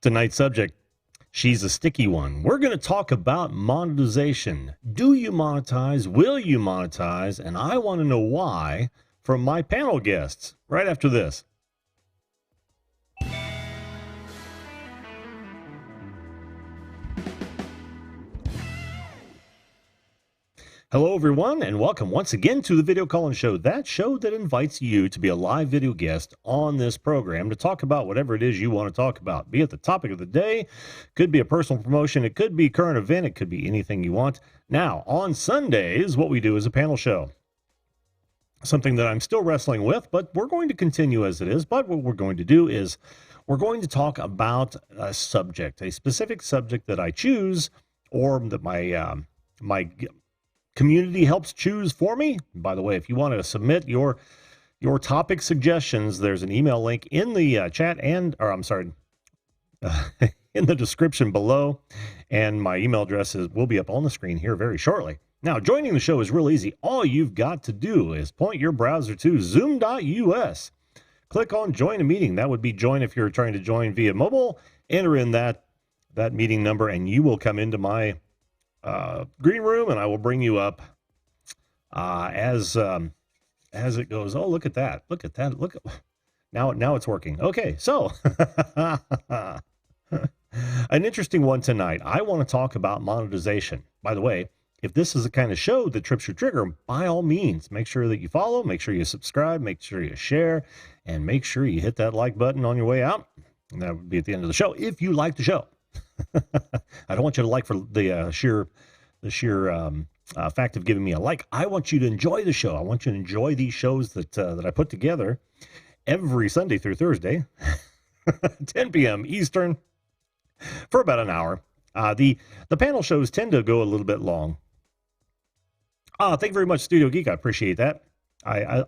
Tonight's subject, she's a sticky one. We're going to talk about monetization. Do you monetize? Will you monetize? And I want to know why from my panel guests right after this. Hello, everyone, and welcome once again to the Video Call-In Show, that show that invites you to be a live video guest on this program to talk about whatever it is you want to talk about, be it the topic of the day, could be a personal promotion, it could be current event, it could be anything you want. Now, on Sundays, what we do is a panel show, something that I'm still wrestling with, but we're going to continue as it is. But what we're going to do is we're going to talk about a subject, a specific subject that I choose or that my community helps choose for me. By the way, if you want to submit your topic suggestions, there's an email link in the chat in the description below, and my email address will be up on the screen here very shortly. Now, joining the show is real easy. All you've got to do is point your browser to zoom.us. Click on join a meeting. That would be join if you're trying to join via mobile. Enter in that meeting number, and you will come into my green room, and I will bring you up as it goes. Oh, look at that! Look at that! Look at now it's working. Okay, so an interesting one tonight. I want to talk about monetization. By the way, if this is the kind of show that trips your trigger, by all means, make sure that you follow, make sure you subscribe, make sure you share, and make sure you hit that like button on your way out. And that would be at the end of the show if you like the show. I don't want you to like for the sheer fact of giving me a like. I want you to enjoy the show. I want you to enjoy these shows that I put together every Sunday through Thursday, 10 p.m. Eastern, for about an hour. The panel shows tend to go a little bit long. Thank you very much, Studio Geek. I appreciate that.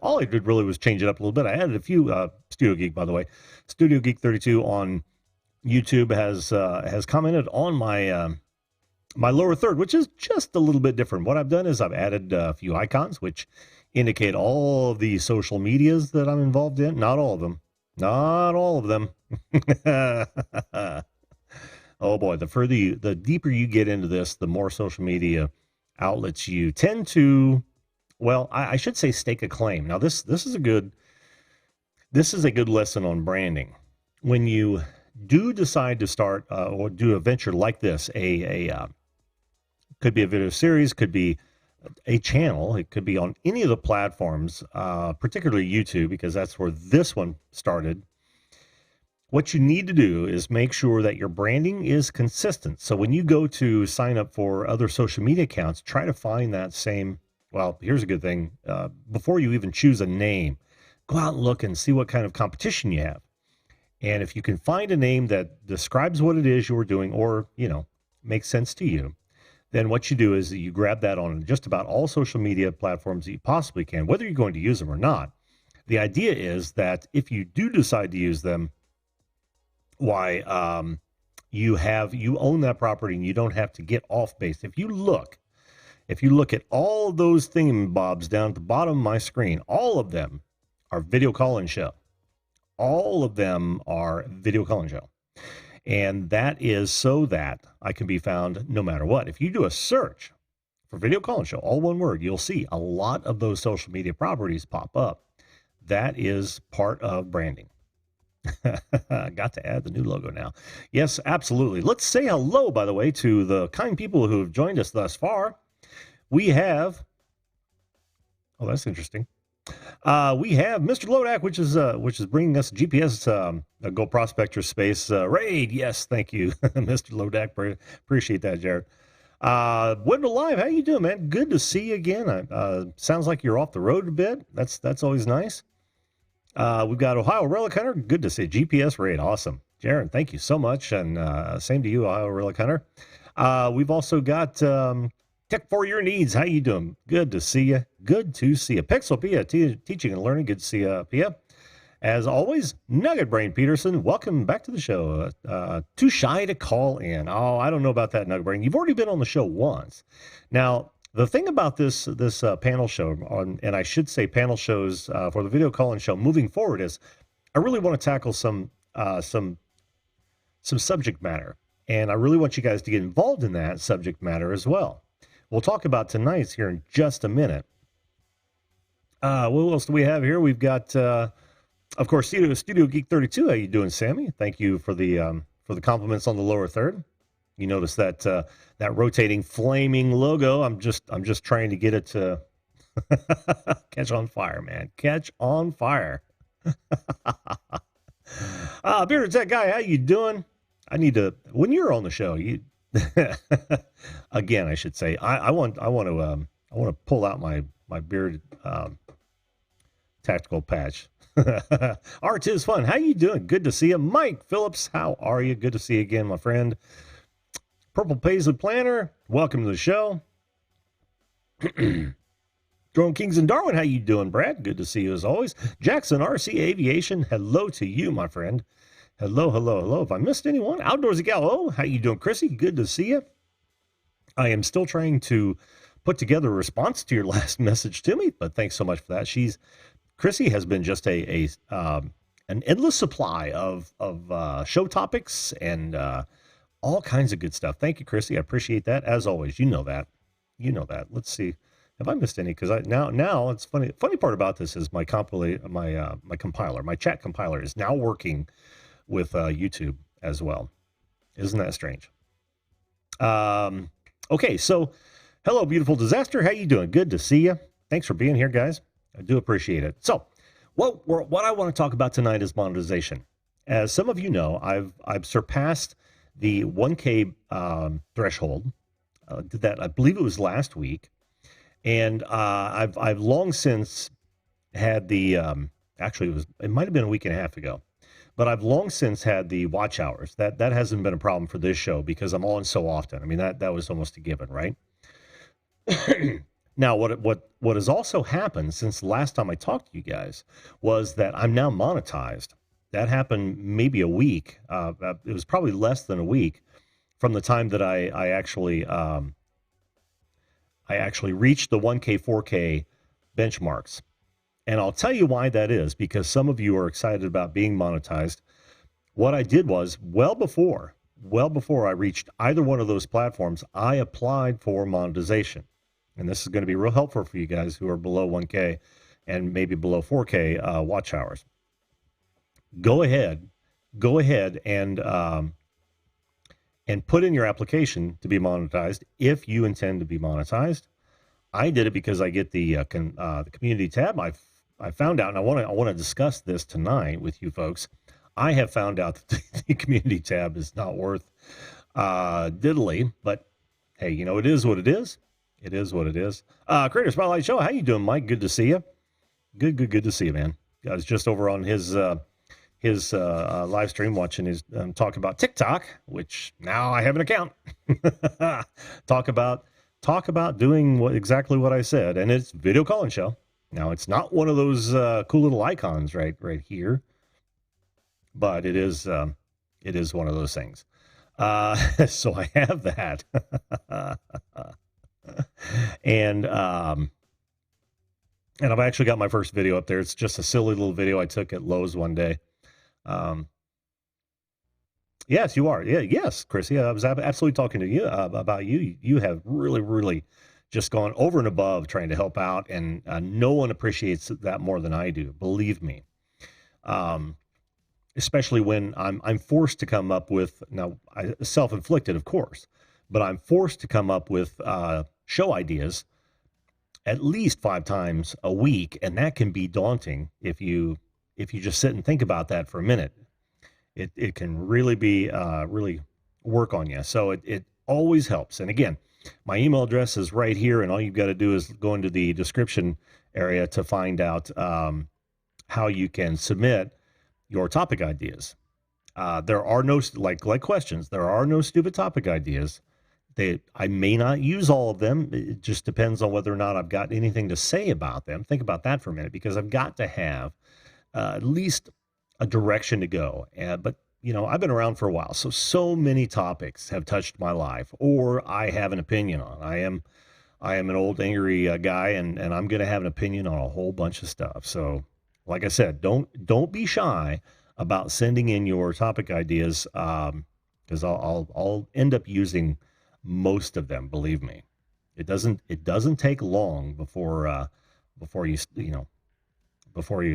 All I did really was change it up a little bit. I added a few Studio Geek, by the way. Studio Geek 32 on YouTube has commented on my my lower third, which is just a little bit different. What I've done is I've added a few icons which indicate all of the social medias that I'm involved in. Not all of them. Not all of them. Oh boy, the deeper you get into this, the more social media outlets you tend to, well, I should say stake a claim. Now this is a good lesson on branding. When you do decide to start or do a venture like this, could be a video series, could be a channel, it could be on any of the platforms, particularly YouTube, because that's where this one started. What you need to do is make sure that your branding is consistent. So when you go to sign up for other social media accounts, try to find that same, well, here's a good thing. Before you even choose a name, go out and look and see what kind of competition you have. And if you can find a name that describes what it is you're doing or, makes sense to you, then what you do is you grab that on just about all social media platforms that you possibly can, whether you're going to use them or not. The idea is that if you do decide to use them, you own that property and you don't have to get off base. If you look at all those thingamabobs down at the bottom of my screen, all of them are Video Call-In Show. All of them are Video Call-In Show. And that is so that I can be found no matter what. If you do a search for Video Call-In Show, all one word, you'll see a lot of those social media properties pop up. That is part of branding. Got to add the new logo now. Yes, absolutely. Let's say hello, by the way, to the kind people who have joined us thus far. We have, oh, that's interesting. We have Mr. Lodak, which is bringing us GPS Go Prospector Space raid. Yes, thank you, Mr. Lodak. Appreciate that, Jared. Wendell Live, how you doing, man? Good to see you again. Sounds like you're off the road a bit. That's always nice. We've got Ohio Relic Hunter. Good to see GPS raid. Awesome, Jared. Thank you so much, and same to you, Ohio Relic Hunter. We've also got Tech for Your Needs. How you doing? Good to see you. Good to see you. Pixel Pia, teaching and learning. Good to see you, Pia. As always, Nugget Brain Peterson, welcome back to the show. Too shy to call in. Oh, I don't know about that, Nugget Brain. You've already been on the show once. Now, the thing about this panel show, and I should say panel shows for the Video Call-In Show moving forward, is I really want to tackle some some subject matter. And I really want you guys to get involved in that subject matter as well. We'll talk about tonight's here in just a minute. What else do we have here? We've got, of course, Studio Geek 32. How you doing, Sammy? Thank you for the compliments on the lower third. You notice that that rotating flaming logo. I'm just trying to get it to catch on fire, man. Catch on fire. Bearded Tech Guy, how you doing? I need to, when you're on the show, you again, I should say, I want to pull out my bearded tactical patch. Art is fun. How you doing? Good to see you. Mike Phillips, how are you? Good to see you again, my friend. Purple Paisley Planner, welcome to the show. Drone Kings and Darwin, how you doing, Brad? Good to see you as always. Jackson RC Aviation, hello to you, my friend. Hello, hello, hello. If I missed anyone, Outdoorsy Gallo, how you doing, Chrissy? Good to see you. I am still trying to put together a response to your last message to me, but thanks so much for that. Chrissy has been just an endless supply of show topics and all kinds of good stuff. Thank you, Chrissy. I appreciate that as always. You know that. Let's see. Have I missed any? Because now it's funny. Funny part about this is my compiler, my chat compiler is now working with YouTube as well. Isn't that strange? Okay, so hello, beautiful disaster. How you doing? Good to see you. Thanks for being here, guys. I do appreciate it. So, what I want to talk about tonight is monetization. As some of you know, I've surpassed the 1K threshold. Did that? I believe it was last week, and I've long since had the actually it might have been a week and a half ago, but I've long since had the watch hours. That hasn't been a problem for this show because I'm on so often. I mean that was almost a given, right? Now, what has also happened since the last time I talked to you guys was that I'm now monetized. That happened maybe a week. It was probably less than a week from the time that I actually reached the 1K, 4K benchmarks. And I'll tell you why that is, because some of you are excited about being monetized. What I did was, well before I reached either one of those platforms, I applied for monetization. And this is going to be real helpful for you guys who are below 1K and maybe below 4K watch hours. Go ahead and put in your application to be monetized if you intend to be monetized. I did it because I get the community tab. I found out, and I want to discuss this tonight with you folks. I have found out that the community tab is not worth diddly, but hey, it is what it is. It is what it is. Creator Spotlight Show, how you doing, Mike? Good to see you. Good to see you, man. I was just over on his live stream watching his talk about TikTok, which now I have an account. Talk about doing exactly what I said, and it's video calling show. Now it's not one of those cool little icons right here, but it is one of those things. So I have that. And I've actually got my first video up there. It's just a silly little video I took at Lowe's one day. Yes, you are. Yeah, yes, Chrissy. I was absolutely talking to you about you. You have really just gone over and above trying to help out, and no one appreciates that more than I do. Believe me. Especially when I'm forced to come up with, now self-inflicted, of course, but I'm forced to come up with show ideas at least 5 times a week, and that can be daunting if you just sit and think about that for a minute. It can really be really work on you. So it always helps. And again, my email address is right here, and all you've got to do is go into the description area to find out how you can submit your topic ideas. There are no, like questions, there are no stupid topic ideas. I may not use all of them. It just depends on whether or not I've got anything to say about them. Think about that for a minute, because I've got to have at least a direction to go. But I've been around for a while, so many topics have touched my life, or I have an opinion on. I am an old angry guy, and I'm going to have an opinion on a whole bunch of stuff. So, like I said, don't be shy about sending in your topic ideas. because I'll end up using most of them. Believe me, it doesn't take long before you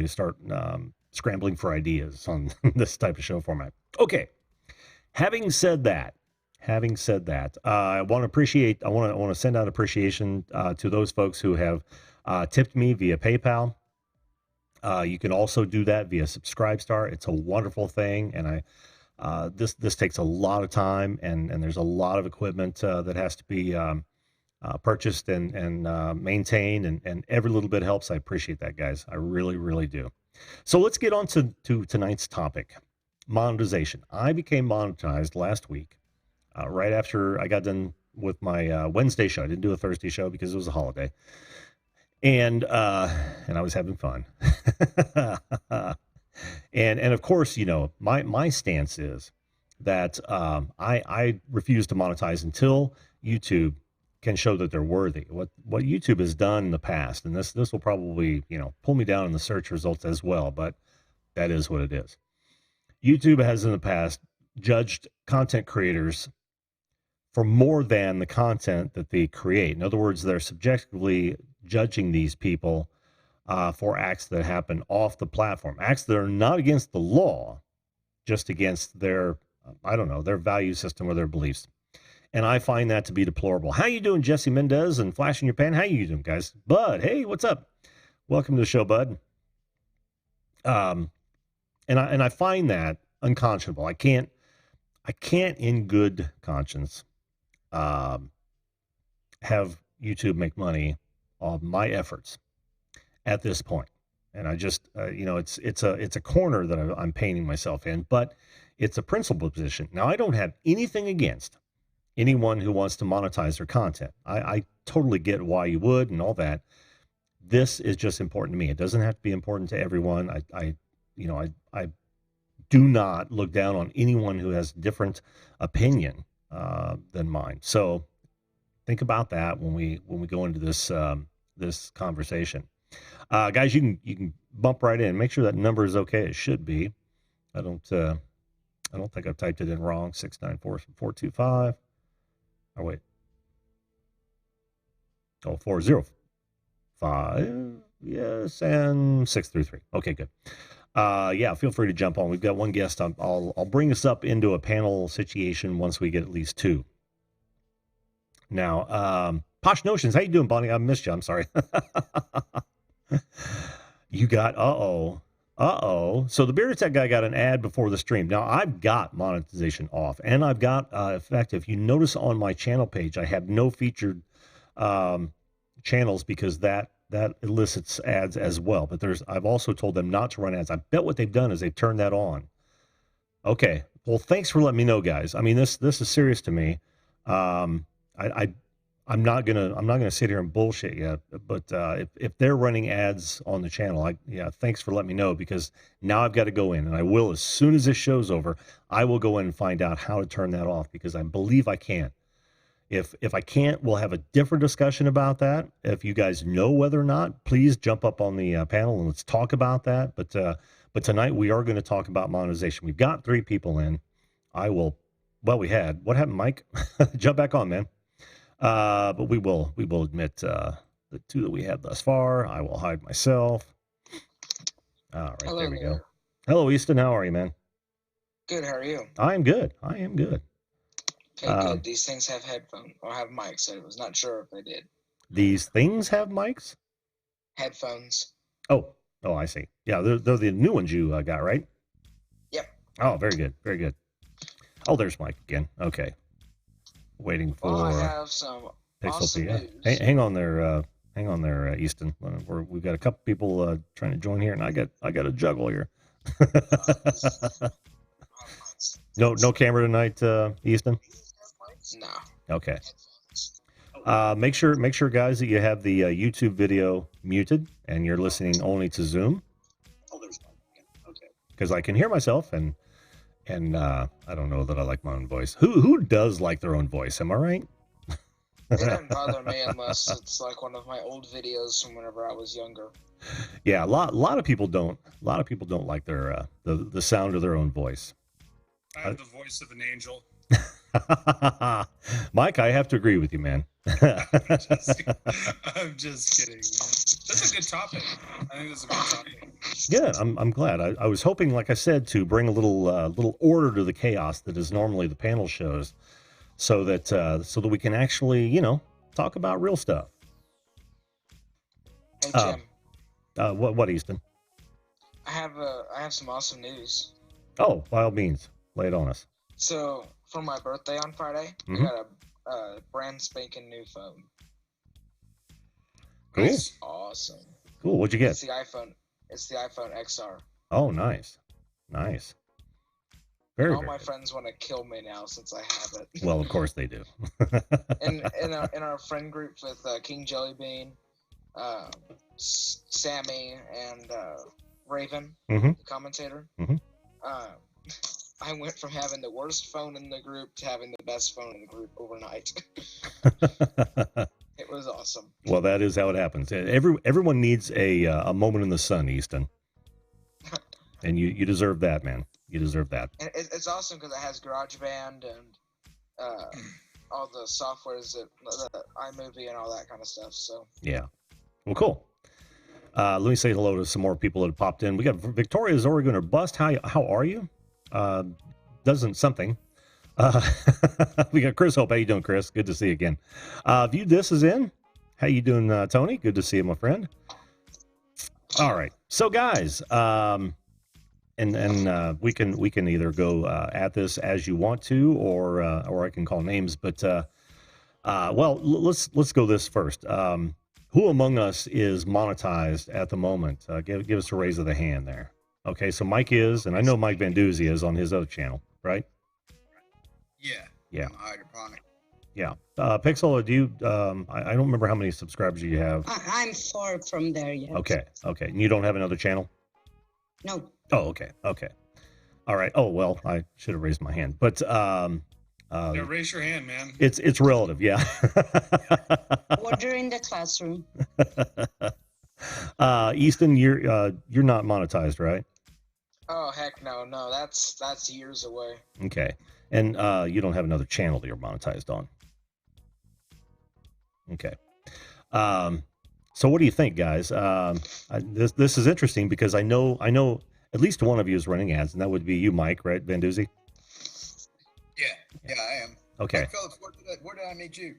start scrambling for ideas on this type of show format. Okay, having said that, I want to send out appreciation to those folks who have tipped me via PayPal. You can also do that via Subscribestar. It's a wonderful thing, and this takes a lot of time, and there's a lot of equipment that has to be purchased and maintained, and every little bit helps. I appreciate that, guys. I really, really do. So let's get on to tonight's topic, monetization. I became monetized last week, right after I got done with my Wednesday show. I didn't do a Thursday show because it was a holiday, and I was having fun. and of course, my stance is that I refuse to monetize until YouTube can show that they're worthy. What YouTube has done in the past, and this will probably pull me down in the search results as well, but that is what it is. YouTube has in the past judged content creators for more than the content that they create. In other words, they're subjectively judging these people for acts that happen off the platform, acts that are not against the law, just against their their value system or their beliefs. And I find that to be deplorable. How you doing, Jesse Mendez and Flash in Your Pan? How you doing, guys? Bud, hey, what's up? Welcome to the show, Bud. And I find that unconscionable. I can't in good conscience have YouTube make money on my efforts at this point. And I just it's a corner that I'm painting myself in, but it's a principled position. Now, I don't have anything against anyone who wants to monetize their content. I totally get why you would and all that. This is just important to me. It doesn't have to be important to everyone. I do not look down on anyone who has different opinion than mine. So think about that when we go into this conversation. Guys, you can bump right in. Make sure that number is okay. It should be. I don't think I've typed it in wrong. 694-425. Oh, wait. Oh, 405. Yes, and 633. Okay, good. Yeah, feel free to jump on. We've got one guest. I'll bring us up into a panel situation once we get at least two. Now, Posh Notions, how you doing, Bonnie? I missed you. I'm sorry. You got, uh-oh. So the Beer Tech guy got an ad before the stream. Now, I've got monetization off, and I've got effective. You notice on my channel page, I have no featured channels because that elicits ads as well. But I've also told them not to run ads. I bet what they've done is they've turned that on. Okay. Well, thanks for letting me know, guys. I mean, this is serious to me. I'm not gonna sit here and bullshit yet, but if they're running ads on the channel, thanks for letting me know, because now I've got to go in, and I will, as soon as this show's over, I will go in and find out how to turn that off, because I believe I can. If I can't, we'll have a different discussion about that. If you guys know whether or not, please jump up on the panel and let's talk about that. But tonight we are going to talk about monetization. We've got 3 people in. What happened, Mike? Jump back on, man. But we will admit the 2 that we had thus far. I will hide myself. All right, hello, there we go. Hello, Easton. How are you, man? Good. How are you? I am good. Okay, good. These things have headphones or have mics. I was not sure if they did. These things have mics? Headphones. Oh, I see. Yeah, they're the new ones you got, right? Yep. Oh, very good. Very good. Oh, there's Mike again. Okay. Waiting for. Well, I have some awesome news. Hang on there, Easton. We've got a couple people trying to join here, and I got a juggle here. No camera tonight, Easton? No. Okay. Make sure, guys, that you have the YouTube video muted and you're listening only to Zoom. Oh, there's one. Okay. Because I can hear myself, and I don't know that I like my own voice. Who does like their own voice? Am I right? It doesn't bother me unless it's like one of my old videos from whenever I was younger. Yeah, a lot of people don't. A lot of people don't like their the sound of their own voice. I have the voice of an angel. Mike, I have to agree with you, man. I'm just kidding, man. That's a good topic. I think that's a good topic. Yeah, I'm glad. I was hoping, like I said, to bring a little order to the chaos that is normally the panel shows, so that we can actually, talk about real stuff. Hey Jim, What, Easton? I have some awesome news. Oh, by all means, lay it on us. So for my birthday on Friday, I Mhm. got a brand spanking new phone. Cool. Nice. Awesome. Cool. What'd you get? It's the iPhone XR. Oh, nice. Very, All very my good. friends want to kill me now since I have it. Well, of course they do. in our friend group with King Jellybean, Sammy, and Raven, Mhm. the commentator. Mhm. I went from having the worst phone in the group to having the best phone in the group overnight. It was awesome. Well, that is how it happens. Everyone needs a moment in the sun, Easton, and you deserve that, man. You deserve that. And it's awesome because it has GarageBand and all the softwares that the iMovie and all that kind of stuff. So Yeah. Well, cool. Let me say hello to some more people that have popped in. We got Victoria's Oregon or Bust. How are you? Doesn't something. We got Chris Hope. How you doing, Chris? Good to see you again. View This is in. How you doing, Tony? Good to see you, my friend. All right. So, guys, and we can either go at this as you want to, or I can call names. But well, let's go this first. Who among us is monetized at the moment? Give us a raise of the hand there. Okay, so Mike is, and I know Mike Vanduzzi is on his other channel, right? Yeah. Hydroponic. Yeah. Pixel, do you? I don't remember how many subscribers you have. I'm far from there yet. Okay. And you don't have another channel? No. Oh, okay. All right. Oh, well, I should have raised my hand, but Yeah, raise your hand, man. it's relative, yeah. Order in the classroom. Easton, you're not monetized, right? oh heck no, that's years away. Okay. And you don't have another channel that you're monetized on. Okay. So what do you think, guys? This is interesting because I know at least one of you is running ads, and that would be you, Mike, right, Vanduzzi? Yeah, I am. Okay. Hey, Phillips, where did I meet you?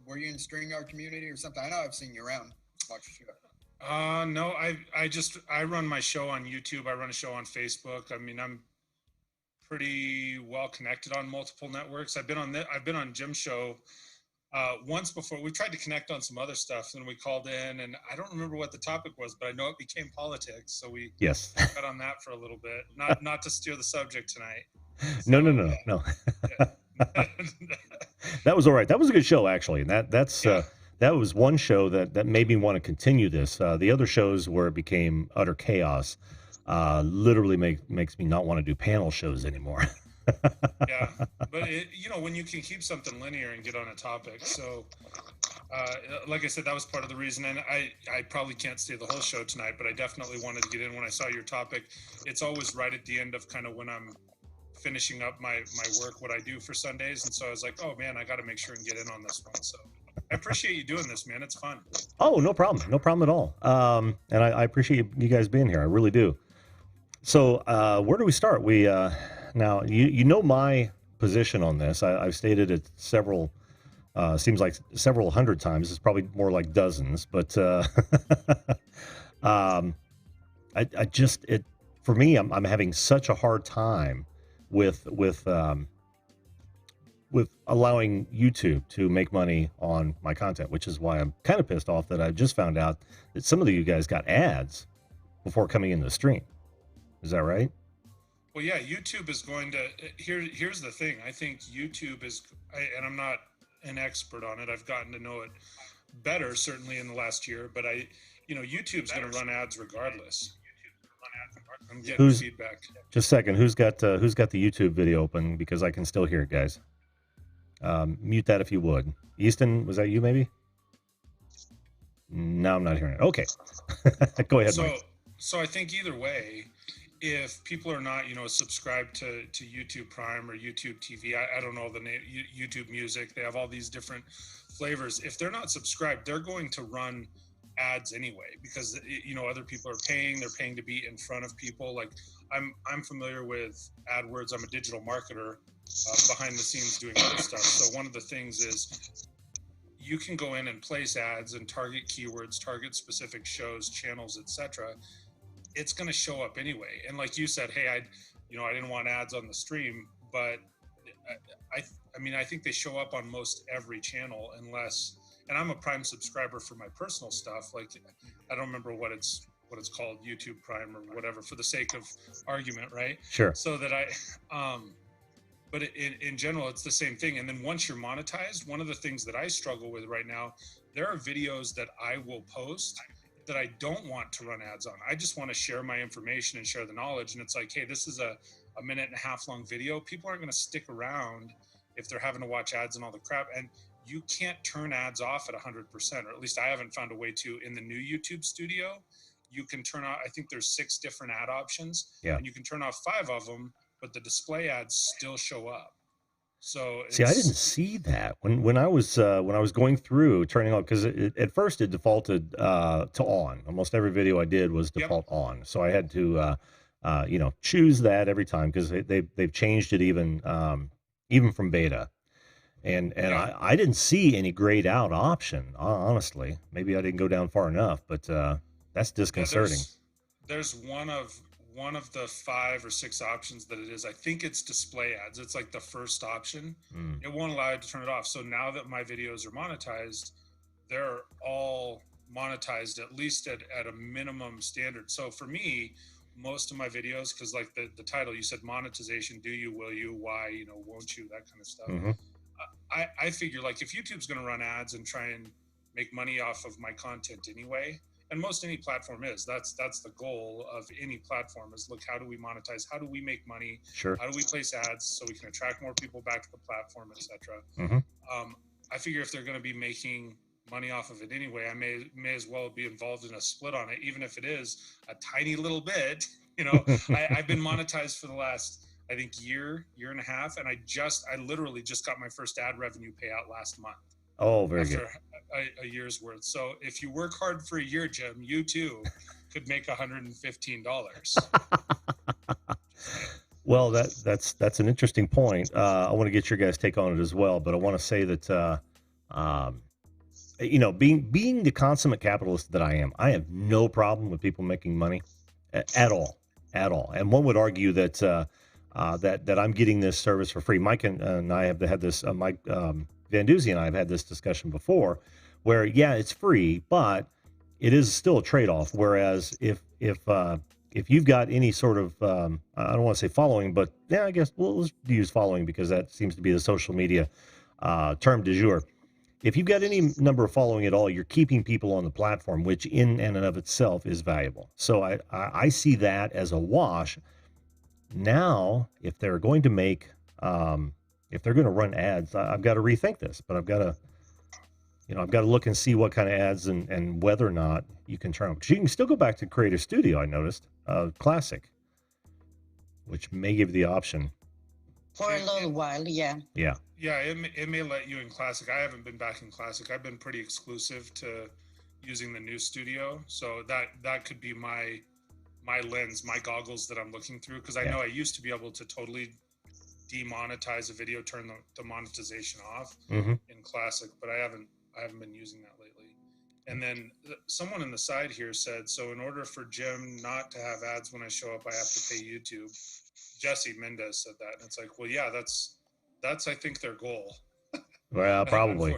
Were you in StreamYard community or something? I know I've seen you around. Watch your show. No, I run my show on YouTube. I run a show on Facebook. I mean, I'm pretty well connected on multiple networks. I've been on Jim's show once before. We tried to connect on some other stuff, and we called in, and I don't remember what the topic was, but I know it became politics, so we got on that for a little bit. Not to steer the subject tonight. So, no. Yeah. That was all right. That was a good show, actually, and that was one show that made me want to continue this. The other shows where it became utter chaos literally makes me not want to do panel shows anymore. Yeah, but when you can keep something linear and get on a topic. So like I said, that was part of the reason, and I probably can't stay the whole show tonight, but I definitely wanted to get in when I saw your topic. It's always right at the end of kind of when I'm finishing up my work, what I do for Sundays, and so I was like, oh man, I got to make sure and get in on this one. So I appreciate you doing this, man. It's fun. Oh, no problem at all. And I appreciate you guys being here. I really do. So where do we start? We now you know my position on this. I've stated it several seems like several hundred times. It's probably more like dozens, but I just for me, I'm having such a hard time with allowing YouTube to make money on my content, which is why I'm kind of pissed off that I just found out that some of you guys got ads before coming into the stream. Is that right? Well, yeah, YouTube is going to, here's the thing. I think YouTube is, and I'm not an expert on it. I've gotten to know it better, certainly in the last year, but YouTube's going to run ads regardless. I'm getting feedback. Just a second. Who's got the YouTube video open? Because I can still hear it, guys. Mute that if you would. Easton, was that you maybe? No, I'm not hearing it. Okay. Go ahead, Mike. So I think either way, if people are not, subscribed to YouTube Prime or YouTube TV, I don't know the name, YouTube Music, they have all these different flavors. If they're not subscribed, they're going to run ads anyway, because other people are paying. They're paying to be in front of people. Like I'm familiar with AdWords. I'm a digital marketer, behind the scenes doing other stuff. So one of the things is you can go in and place ads and target keywords, target specific shows, channels, etc. It's going to show up anyway. And like you said, hey, I didn't want ads on the stream, but I think they show up on most every channel unless, and I'm a Prime subscriber for my personal stuff. Like I don't remember what it's called, YouTube Prime or whatever, for the sake of argument, right? Sure. So that but in general, it's the same thing. And then once you're monetized, one of the things that I struggle with right now, there are videos that I will post that I don't want to run ads on. I just want to share my information and share the knowledge. And it's like, hey, this is a minute and a half long video. People aren't going to stick around if they're having to watch ads and all the crap. And you can't turn ads off at 100%, or at least I haven't found a way to. In the new YouTube studio, you can turn off, I think there's 6 different ad options, and you can turn off 5 of them, but the display ads still show up. So see, I didn't see that when I was going through turning on, because at first it defaulted to on. Almost every video I did was default on, so I had to choose that every time, because they've changed it even from beta, and I didn't see any grayed out option, honestly. Maybe I didn't go down far enough, but that's disconcerting. There's one of the 5 or 6 options that it is. I think it's display ads. It's like the first option. It won't allow you to turn it off. So now that my videos are monetized, they're all monetized, at least at a minimum standard. So for me, most of my videos, because like the title, you said monetization, do you, will you, why, won't you, that kind of stuff. I figure, like, if YouTube's going to run ads and try and make money off of my content anyway, and most any platform is, that's the goal of any platform, is look, how do we monetize? How do we make money? Sure. How do we place ads so we can attract more people back to the platform, etc. I figure if they're going to be making money off of it anyway, I may as well be involved in a split on it, even if it is a tiny little bit. I've been monetized for the last, I think, year and a half, and I literally just got my first ad revenue payout last month. Oh, very good. A year's worth. So if you work hard for a year, Jim, you too could make $115. Well, that's an interesting point. I want to get your guys' take on it as well, but I want to say that being the consummate capitalist that I am, I have no problem with people making money at all. And one would argue that that I'm getting this service for free. Mike and I have had this. Mike Van Duzy and I have had this discussion before, where it's free, but it is still a trade-off. Whereas if you've got any sort of I don't want to say following, but I guess let's use following, because that seems to be the social media term du jour. If you've got any number of following at all, you're keeping people on the platform, which in and of itself is valuable. So I see that as a wash. Now, if they're going to make, if they're going to run ads, I've got to rethink this. But I've got to look and see what kind of ads and whether or not you can turn them. Because you can still go back to Creator Studio, I noticed, Classic, which may give you the option. For a little while, yeah. Yeah, it may let you in Classic. I haven't been back in Classic. I've been pretty exclusive to using the new studio. So that could be my lens, my goggles that I'm looking through. Because I know I used to be able to totally demonetize a video, turn the monetization off in Classic, but I haven't been using that lately. And then someone in the side here said, so in order for Jim not to have ads when I show up, I have to pay YouTube. Jesse Mendez said that, and it's like, well, yeah, that's I think their goal. Well, probably.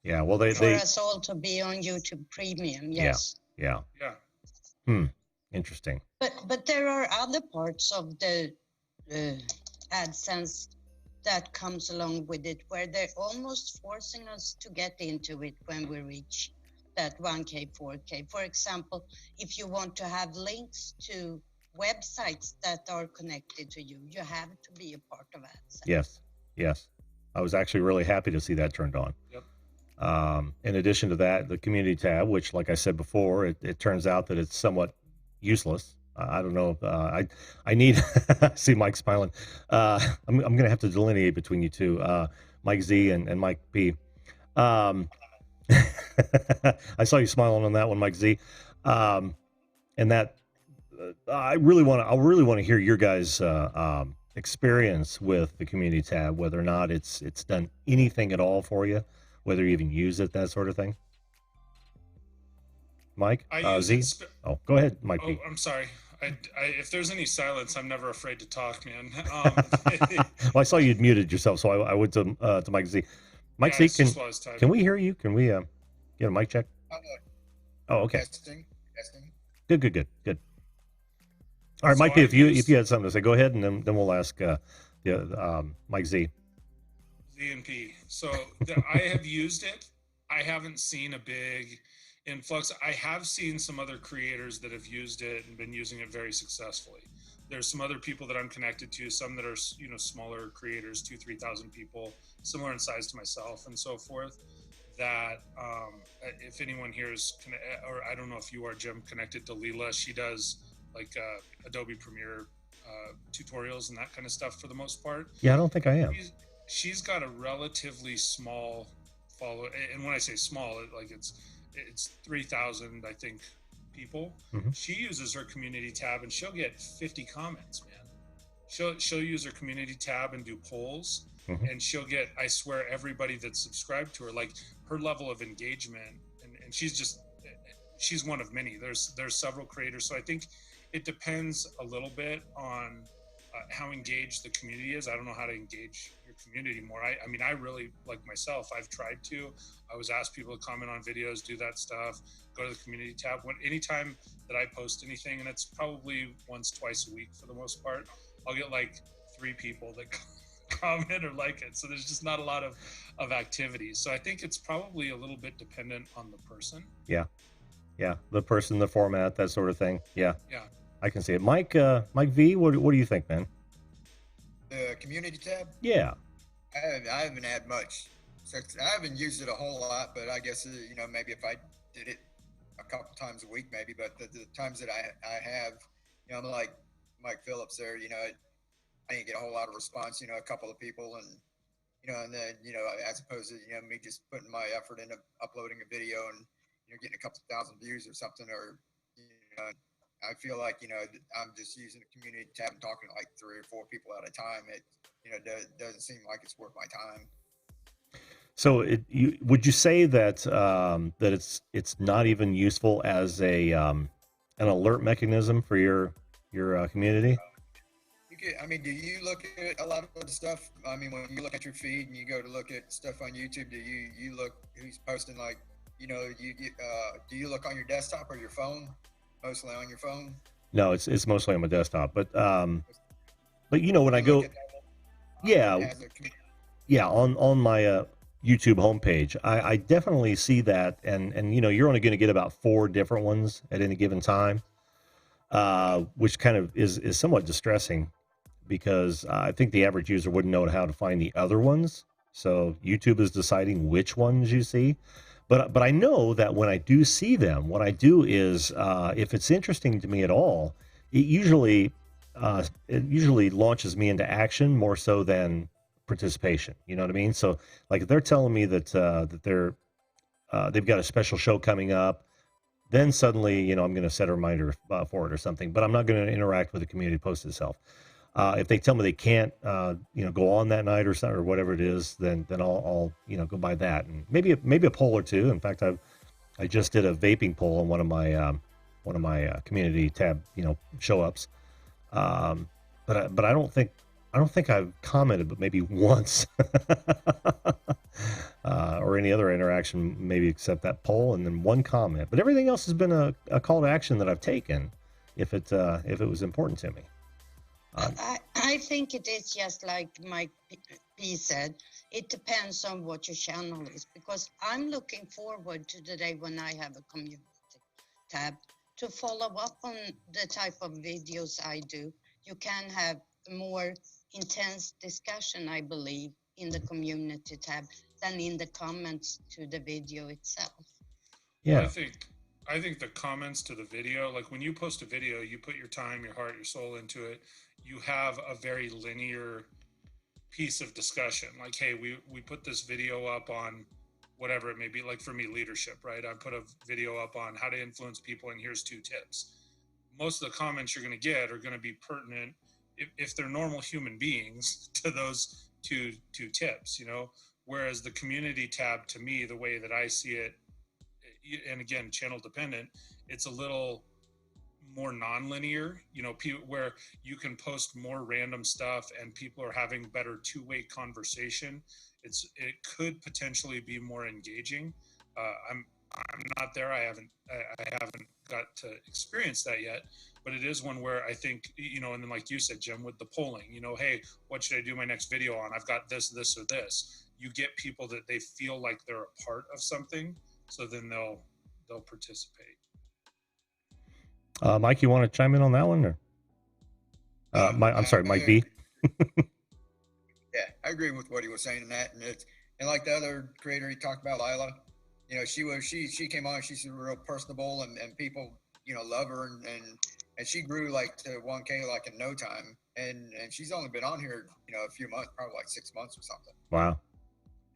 Yeah. Well, they for us all to be on YouTube Premium. Yes. Yeah. Interesting. But there are other parts of the AdSense that comes along with it, where they're almost forcing us to get into it when we reach that 1K, 4K. For example, if you want to have links to websites that are connected to you, you have to be a part of AdSense. Yes. I was actually really happy to see that turned on. Yep. In addition to that, the community tab, which, like I said before, it turns out that it's somewhat useless. I don't know. I need. I see Mike smiling. I'm gonna have to delineate between you two, Mike Z and Mike P. Um, I saw you smiling on that one, Mike Z. And that I really want to hear your guys' experience with the community tab, whether or not it's done anything at all for you, whether you even use it, that sort of thing. Mike, I use Z. it. Oh, go ahead, Mike Oh, P. I'm sorry. If there's any silence, I'm never afraid to talk, man. Well, I saw you'd muted yourself, so I went to Mike Z. Mike Yeah, Z, can we hear you? Can we get a mic check? Oh, okay. Testing. Good. All right, So Mike P, I've if you had something to say, go ahead, and then we'll ask Mike Z. ZNP. So I have used it. I haven't seen a big influx. I have seen some other creators that have used it and been using it very successfully. There's some other people that I'm connected to, some that are, you know, smaller creators, 2,000-3,000 people, similar in size to myself and so forth, that if anyone here is, or I don't know if you are, Jim, connected to Leela, she does like Adobe Premiere tutorials and that kind of stuff for the most part. Yeah, I don't think I am. She's got a relatively small follow, and when I say small, it's 3,000, I think, people. Mm-hmm. She uses her community tab and she'll get 50 comments, man. She'll use her community tab and do polls, mm-hmm. and she'll get, I swear, everybody that's subscribed to her, like her level of engagement, and she's one of many. There's several creators, so I think it depends a little bit on how engaged the community is. I don't know how to engage your community more. I mean, I really, like myself, I've tried to. I always ask people to comment on videos, do that stuff, go to the community tab. Anytime that I post anything, and it's probably once, twice a week for the most part, I'll get like 3 people that comment or like it. So there's just not a lot of activity. So I think it's probably a little bit dependent on the person. Yeah. The person, the format, that sort of thing. Yeah. I can see it. Mike V, what do you think, man? The community tab? Yeah. I haven't had much. So I haven't used it a whole lot, but I guess, you know, maybe if I did it a couple times a week, maybe. But the times that I have, you know, I'm like Mike Phillips there, you know, I didn't get a whole lot of response, you know, a couple of people, and, you know, and then, you know, as opposed to, you know, me just putting my effort into uploading a video and, you know, getting a couple thousand views or something, or, you know, I feel like, you know, I'm just using the community tab and talking to like 3 or 4 people at a time. It, you know, doesn't seem like it's worth my time. So would you say that that it's not even useful as a an alert mechanism for your community? I mean, do you look at a lot of the stuff? I mean, when you look at your feed and you go to look at stuff on YouTube, do you look who's posting, like, you know, do you look on your desktop or your phone? Mostly on your phone? No, it's mostly on my desktop. But you know, when I go, on my YouTube homepage, I definitely see that, and you know, you're only going to get about 4 different ones at any given time, which kind of is somewhat distressing, because I think the average user wouldn't know how to find the other ones. So YouTube is deciding which ones you see. But I know that when I do see them, what I do is, if it's interesting to me at all, it usually launches me into action more so than participation. You know what I mean? So like if they're telling me that they've got a special show coming up, then suddenly, you know, I'm going to set a reminder for it or something. But I'm not going to interact with the community post itself. If they tell me they can't, you know, go on that night or something, or whatever it is, then I'll you know, go by that, and maybe a poll or 2. In fact, I just did a vaping poll on one of my community tab, you know, show ups. But I don't think I've commented, but maybe once, or any other interaction, maybe except that poll and then 1 comment. But everything else has been a call to action that I've taken if it was important to me. I think it is just like Mike P said. It depends on what your channel is, because I'm looking forward to the day when I have a community tab to follow up on the type of videos I do. You can have more intense discussion, I believe, in the community tab than in the comments to the video itself. Yeah. Well, I think the comments to the video, like when you post a video, you put your time, your heart, your soul into it. You have a very linear piece of discussion. Like, hey, we put this video up on whatever it may be. Like for me, leadership, right? I put a video up on how to influence people, and here's 2 tips. Most of the comments you're going to get are going to be pertinent if they're normal human beings to those two tips, you know. Whereas the community tab, to me, the way that I see it, and again, channel dependent, it's a little more non-linear, you know, where you can post more random stuff and people are having better two-way conversation. It could potentially be more engaging. I'm not there. I haven't got to experience that yet, but it is one where I think, you know, and then like you said, Jim, with the polling, you know, hey, what should I do my next video on? I've got this, or this. You get people that they feel like they're a part of something, so then they'll participate. Mike, you want to chime in on that one? Or I'm sorry, Mike V. Yeah, I agree with what he was saying in that, and like the other creator he talked about, Lila. You know, she came on. She's real personable, and people, you know, love her, and she grew like to 1K like in no time, and she's only been on here, you know, a few months, probably like 6 months or something. Wow.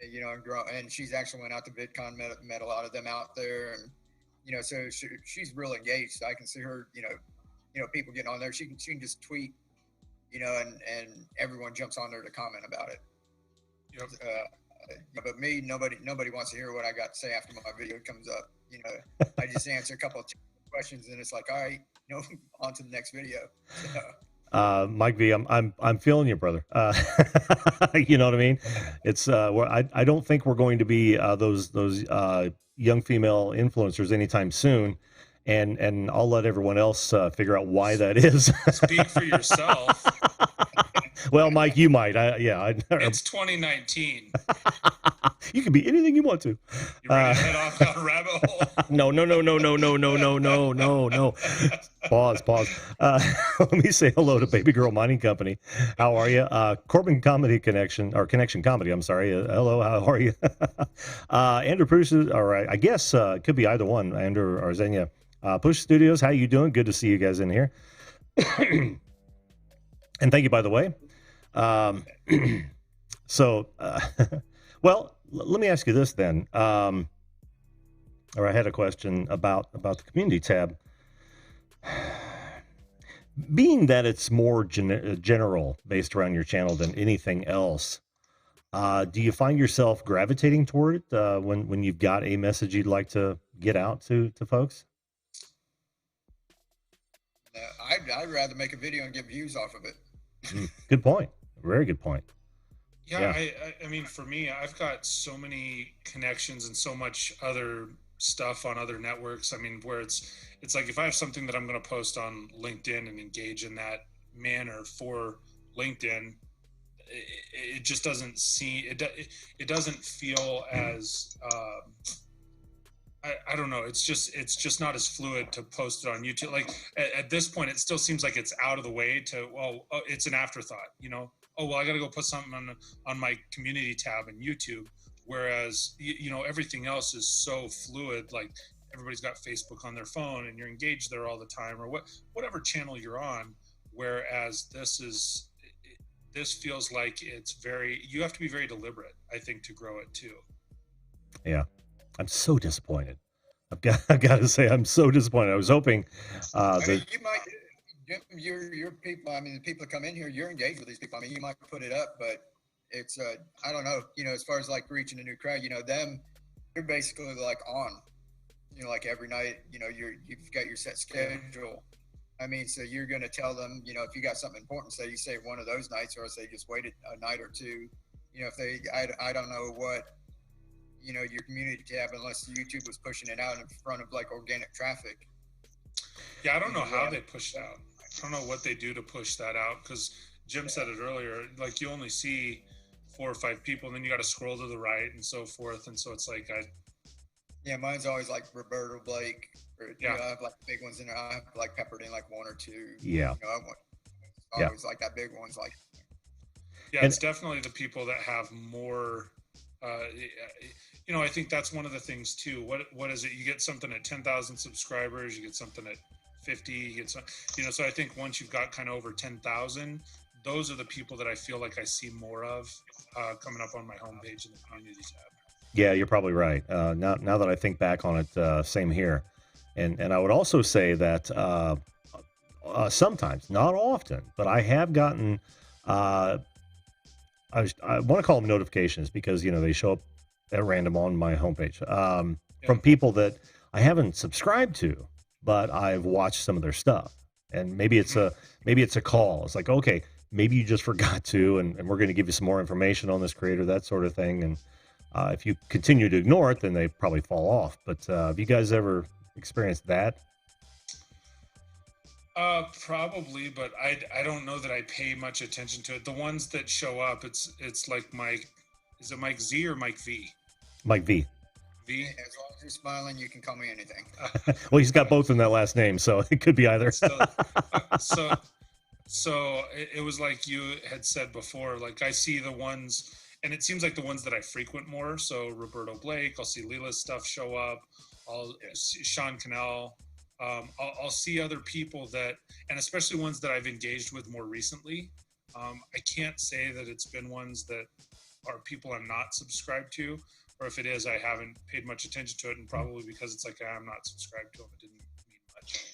You know, and she's actually went out to VidCon, met a lot of them out there, and you know, so she's real engaged. So I can see her, you know, people getting on there. She can just tweet, you know, and everyone jumps on there to comment about it. Yep. But me, nobody wants to hear what I got to say after my video comes up. You know, I just answer a couple of questions, and it's like, all right, you know, on to the next video. Mike V, I'm feeling you, brother. You know what I mean? It's I don't think we're going to be those young female influencers anytime soon, and I'll let everyone else figure out why that is. Speak for yourself. Well, Mike, you might. It's 2019. You can be anything you want to. You ready to head off down a rabbit hole? No. Pause. Let me say hello to Baby Girl Mining Company. How are you? Corbin Comedy Connection, or Connection Comedy. I'm sorry. Hello. How are you? Andrew Push. All right. I guess it could be either one. Andrew or Xenia. Push Studios. How you doing? Good to see you guys in here. And thank you, by the way. Well, let me ask you this then. Or I had a question about the community tab. Being that it's more general based around your channel than anything else, do you find yourself gravitating toward it when you've got a message you'd like to get out to folks? I'd rather make a video and get views off of it. Good point. Very good point. Yeah. I mean, for me, I've got so many connections and so much other stuff on other networks. I mean, where it's like if I have something that I'm going to post on LinkedIn and engage in that manner for LinkedIn, it just doesn't seem, it doesn't feel as I don't know. It's just not as fluid to post it on YouTube. Like at this point, it still seems like it's out of the way to, well, it's an afterthought, you know? Oh, well, I got to go put something on my community tab in YouTube. Whereas, you know, everything else is so fluid. Like everybody's got Facebook on their phone and you're engaged there all the time, or whatever channel you're on. Whereas this feels like you have to be very deliberate, I think, to grow it too. Yeah. I'm so disappointed. I've got to say, I'm so disappointed. I was hoping that you might, your people. I mean, the people that come in here, you're engaged with these people. I mean, you might put it up, but it's I don't know. You know, as far as like reaching a new crowd, you know, you're basically like on. You know, like every night. You know, you've got your set schedule. I mean, so you're going to tell them, you know, if you got something important, say you say one of those nights, or say just waited a night or two. You know, if they, I don't know what. You know, your community tab, unless YouTube was pushing it out in front of like organic traffic. Yeah, I don't know how they push it out. I don't know what they do to push that out, because Jim said it earlier, like you only see 4 or 5 people and then you got to scroll to the right and so forth. And so it's like, mine's always like Roberto Blake, or yeah. You know, I have like big ones in there. I have like peppered in like 1 or 2. Yeah. You know, always like that big one's like. Yeah, it's definitely the people that have more I think that's one of the things too. What is it? You get something at 10,000 subscribers, you get something at 50, you get some, so I think once you've got kind of over 10,000, those are the people that I feel like I see more of coming up on my homepage in the community tab. Yeah, you're probably right. Now that I think back on it, same here. And I would also say that sometimes, not often, but I have gotten, I want to call them notifications because, they show up at random on my homepage from people that I haven't subscribed to, but I've watched some of their stuff. And maybe it's a call. It's like, okay, maybe you just forgot to, and we're going to give you some more information on this creator, that sort of thing. And if you continue to ignore it, then they probably fall off. But have you guys ever experienced that? Probably, but I don't know that I pay much attention to it. The ones that show up, it's like Mike. Is it Mike Z or Mike V? Mike V. V. As long as you're smiling, you can call me anything. Well, he's got both in that last name, so it could be either. So it was like you had said before. Like I see the ones, and it seems like the ones that I frequent more. So Roberto Blake, I'll see Leela's stuff show up. I'll see Sean Cannell. I'll see other people that, and especially ones that I've engaged with more recently. I can't say that it's been ones that are people I'm not subscribed to, or if it is, I haven't paid much attention to it, and probably because it's like I'm not subscribed to them, it didn't mean much.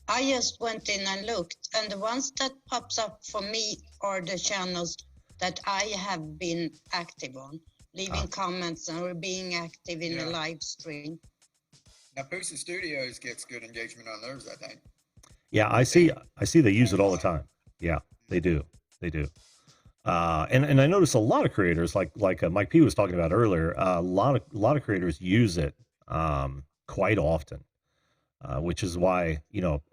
I just went in and looked, and the ones that pops up for me are the channels that I have been active on, leaving comments or being active in a live stream. Now, Pusa Studios gets good engagement on theirs, I think. Yeah, I see they use it all the time. Yeah, they do. And I notice a lot of creators, like Mike P was talking about earlier, a lot of creators use it quite often, which is why,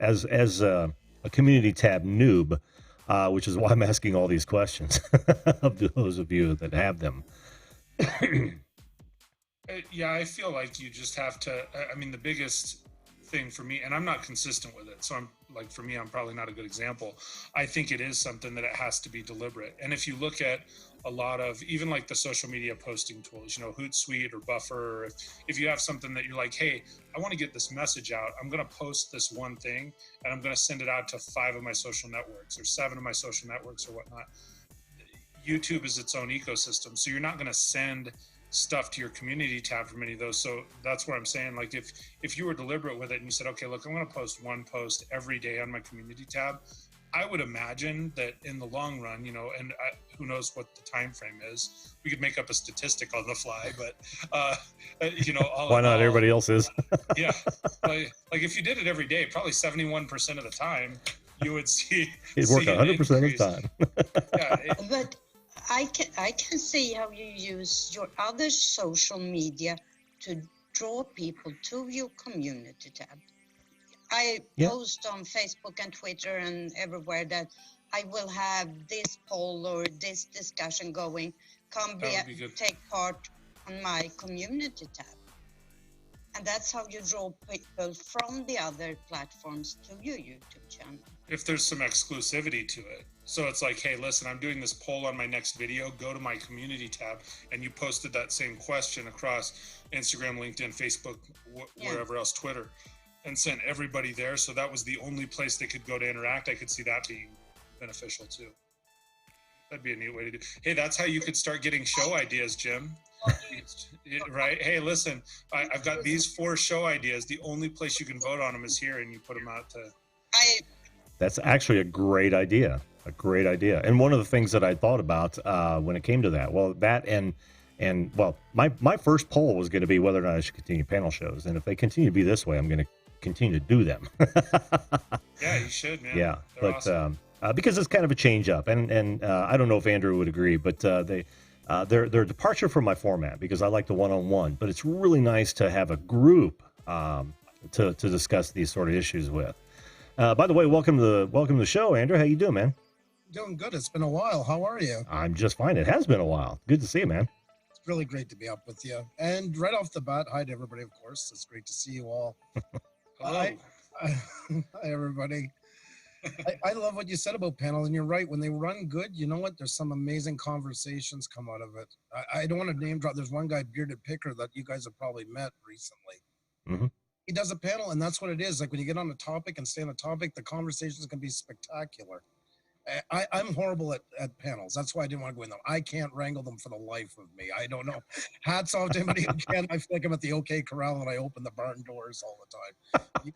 as a community tab noob, which is why I'm asking all these questions of those of you that have them. Yeah, I feel like you just have to, I mean, the biggest thing for me, and I'm not consistent with it, so I'm like, for me, I'm probably not a good example. I think it is something that it has to be deliberate. And if you look at a lot of, even like the social media posting tools, Hootsuite or Buffer, if you have something that you're like, hey, I want to get this message out, I'm going to post this one thing and I'm going to send it out to 5 of my social networks or 7 of my social networks or whatnot. YouTube is its own ecosystem, so you're not going to send stuff to your community tab from any of those. So that's where I'm saying, like, if you were deliberate with it and you said, okay, look, I'm going to post one post every day on my community tab, I would imagine that in the long run, and who knows what the time frame is, we could make up a statistic on the fly, but why not? Everybody else is. Yeah, like if you did it every day, probably 71% of the time you would see it'd work 100% of the time. Yeah, but I can see how you use your other social media to draw people to your community tab. I post on Facebook and Twitter and everywhere that I will have this poll or this discussion going. Come take part on my community tab. And that's how you draw people from the other platforms to your YouTube channel. If there's some exclusivity to it. So it's like, hey, listen, I'm doing this poll on my next video, go to my community tab, and you posted that same question across Instagram, LinkedIn, Facebook, wherever else, Twitter, and sent everybody there. So that was the only place they could go to interact. I could see that being beneficial too. That'd be a neat way to do. Hey, that's how you could start getting show ideas, Jim. Right? Hey, listen, I've got these 4 show ideas. The only place you can vote on them is here, and you put them out to... That's actually a great idea. And one of the things that I thought about when it came to that, well, that and my first poll was going to be whether or not I should continue panel shows. And if they continue to be this way, I'm going to continue to do them. Yeah, you should, man. Yeah, They're but awesome. because it's kind of a change up, and I don't know if Andrew would agree, but they're a departure from my format because I like the one-on-one. But it's really nice to have a group to discuss these sort of issues with. By the way, welcome to the show, Andrew. How you doing, man? Doing good. It's been a while. How are you? I'm just fine. It has been a while. Good to see you, man. It's really great to be up with you. And right off the bat, hi to everybody, of course. It's great to see you all. Hello. Hi, everybody. I love what you said about panel, and you're right. When they run good, you know what? There's some amazing conversations come out of it. I don't want to name drop. There's one guy, Bearded Picker, that you guys have probably met recently. Mm-hmm. He does a panel, and that's what it is. Like when you get on a topic and stay on a topic, the conversations can be spectacular. I'm horrible at panels. That's why I didn't want to go in them. I can't wrangle them for the life of me. I don't know. Hats off to anybody who can. I feel like I'm at the OK Corral and I open the barn doors all the time.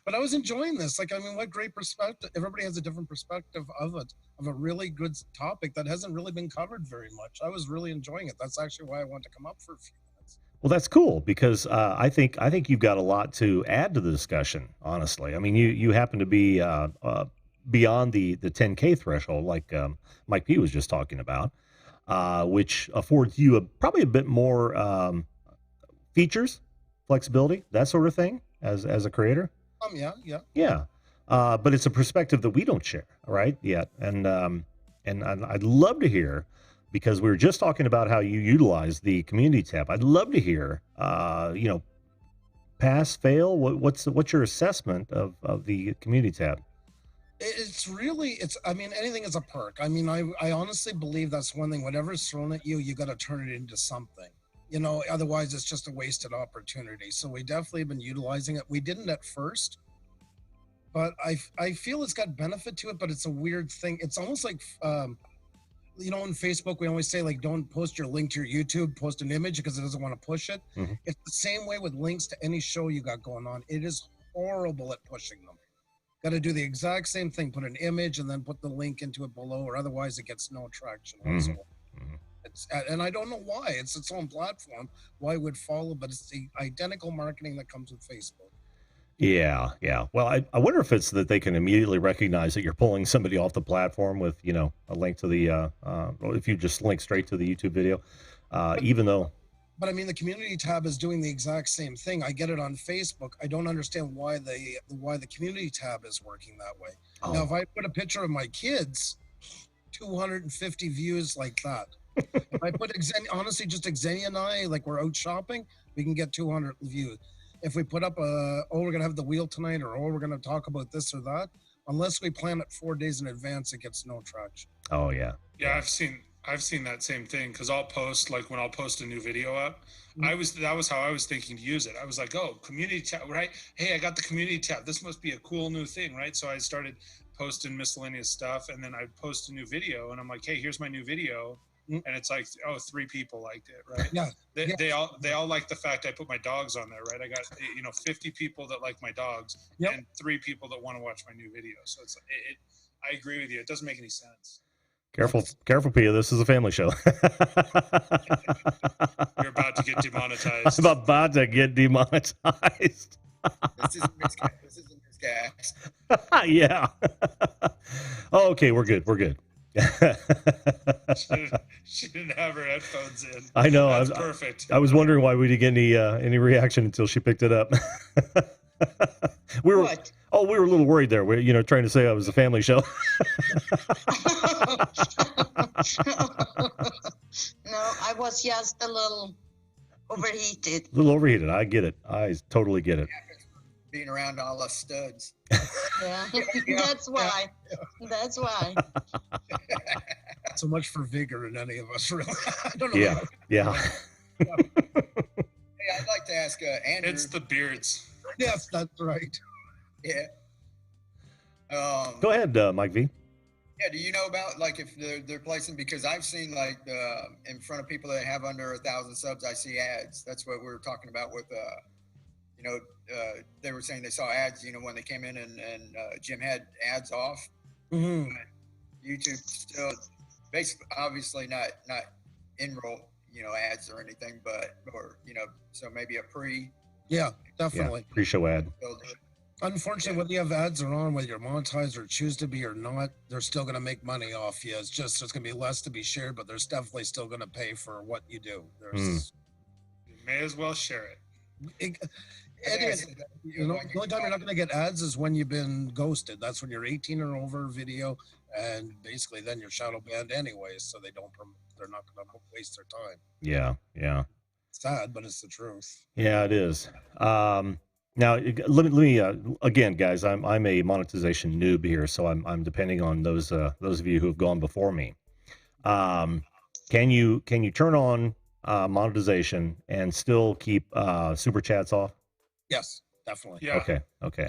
But I was enjoying this. Like, I mean, what great perspective. Everybody has a different perspective of it, of a really good topic that hasn't really been covered very much. I was really enjoying it. That's actually why I wanted to come up for a few minutes. Well, that's cool because I think you've got a lot to add to the discussion. Honestly, I mean, you happen to be beyond the 10K threshold, like Mike P was just talking about, which affords you probably a bit more features, flexibility, that sort of thing, as a creator. Yeah. But it's a perspective that we don't share, right? Yet, and I'd love to hear, because we were just talking about how you utilize the community tab. I'd love to hear, pass, fail. What's your assessment of the community tab? I mean, anything is a perk. I mean, I honestly believe that's one thing. Whatever's thrown at you, you got to turn it into something. You know, otherwise it's just a wasted opportunity. So we definitely have been utilizing it. We didn't at first, but I feel it's got benefit to it, but it's a weird thing. It's almost like, you know, on Facebook, we always say, like, don't post your link to your YouTube, post an image because it doesn't want to push it. Mm-hmm. It's the same way with links to any show you got going on. It is horrible at pushing them. Got to do the exact same thing, put an image and then put the link into it below, or otherwise it gets no traction whatsoever. Mm-hmm. And I don't know why. It's its own platform. Why it would follow, but it's the identical marketing that comes with Facebook. Yeah. Well, I wonder if it's that they can immediately recognize that you're pulling somebody off the platform with, you know, a link to the, if you just link straight to the YouTube video, even though. But I mean, the community tab is doing the exact same thing. I get it on Facebook. I don't understand why the community tab is working that way. Oh. Now, if I put a picture of my kids, 250 views like that. If I put honestly, just Xenia and I, like we're out shopping, we can get 200 views. If we put up we're gonna have the wheel tonight, or we're gonna talk about this or that, unless we plan it 4 days in advance, it gets no traction. Oh yeah. Yeah, I've seen that same thing, because I'll post, like when I'll post a new video up, that was how I was thinking to use it. I was like, oh, community tab, right? Hey, I got the community tab. This must be a cool new thing, right? So I started posting miscellaneous stuff, and then I post a new video, and I'm like, hey, here's my new video. And it's like, oh, 3 people liked it, right? Yeah. They all like the fact I put my dogs on there, right? I got 50 people that like my dogs, and 3 people that want to watch my new video. So I agree with you. It doesn't make any sense. Careful, Pia. This is a family show. You're about to get demonetized. I'm about to get demonetized. This is a miscast. Yeah. Oh, okay, we're good. She didn't have her headphones in. I know. That's perfect. I was wondering why we didn't get any reaction until she picked it up. We were a little worried there. We're trying to say I was a family show. No, I was just a little overheated. I get it. I totally get it. Being around all us studs. Yeah, that's why. That's why. So much for vigor in any of us, really. I don't know. Yeah. Hey, I'd like to ask Andrew. It's the beards. Yes, that's right. Yeah. Go ahead, Mike V. Yeah, do you know about, like, if they're placing, because I've seen, like, in front of people that have under 1,000 subs, I see ads. That's what we were talking about with, they were saying they saw ads, when they came in and Jim had ads off. Mm-hmm. YouTube still, basically, obviously not in-roll, ads or anything, so maybe a pre. Yeah, definitely. Yeah, pre-show ad. Unfortunately, whether you have ads or on, whether you're monetized or choose to be or not, they're still going to make money off you. It's just there's going to be less to be shared, but there's definitely still going to pay for what you do. You may as well share it. Anyway, the only time you're not going to get ads is when you've been ghosted. That's when you're 18 or over video, and basically then you're shadow banned anyways, so they're not going to waste their time. Yeah. Sad, but it's the truth. Yeah, it is. Now, let me again, guys. I'm a monetization noob here, so I'm depending on those of you who have gone before me. Can you turn on monetization and still keep super chats off? Yes, definitely. Yeah. Okay.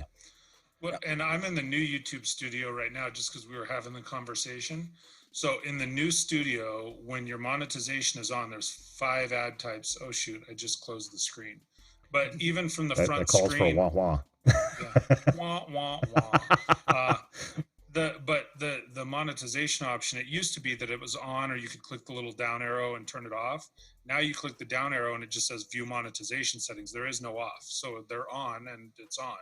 Well, and I'm in the new YouTube studio right now just because we were having the conversation. So in the new studio, when your monetization is on, there's 5 ad types. Oh shoot, I just closed the screen. But even from the That front calls screen, for a wah wah. yeah, wah wah wah. The monetization option, it used to be that it was on, or you could click the little down arrow and turn it off. Now you click the down arrow and it just says view monetization settings. There is no off, so they're on and it's on.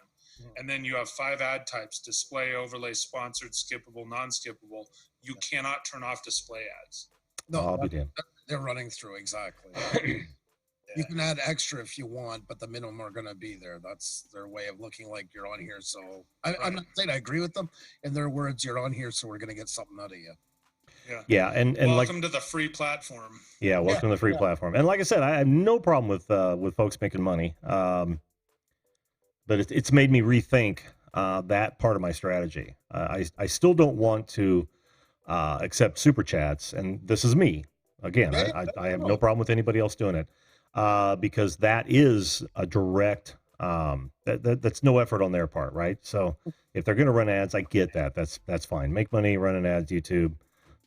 And then you have 5 ad types: display, overlay, sponsored, skippable, non-skippable. You cannot turn off display ads. No, I'll be damned. they're running through exactly. You can add extra if you want, but the minimum are going to be there. That's their way of looking like you're on here. So I'm not saying I agree with them. In their words, you're on here, so we're going to get something out of you. Yeah, and welcome to the free platform. Yeah, welcome to the free platform. And like I said, I have no problem with folks making money. But it's made me rethink that part of my strategy. I still don't want to accept super chats, and this is me. Again, I have no problem with anybody else doing it. Because that is a direct that's no effort on their part, right? So if they're going to run ads, I get that. That's fine. Make money running ads, YouTube.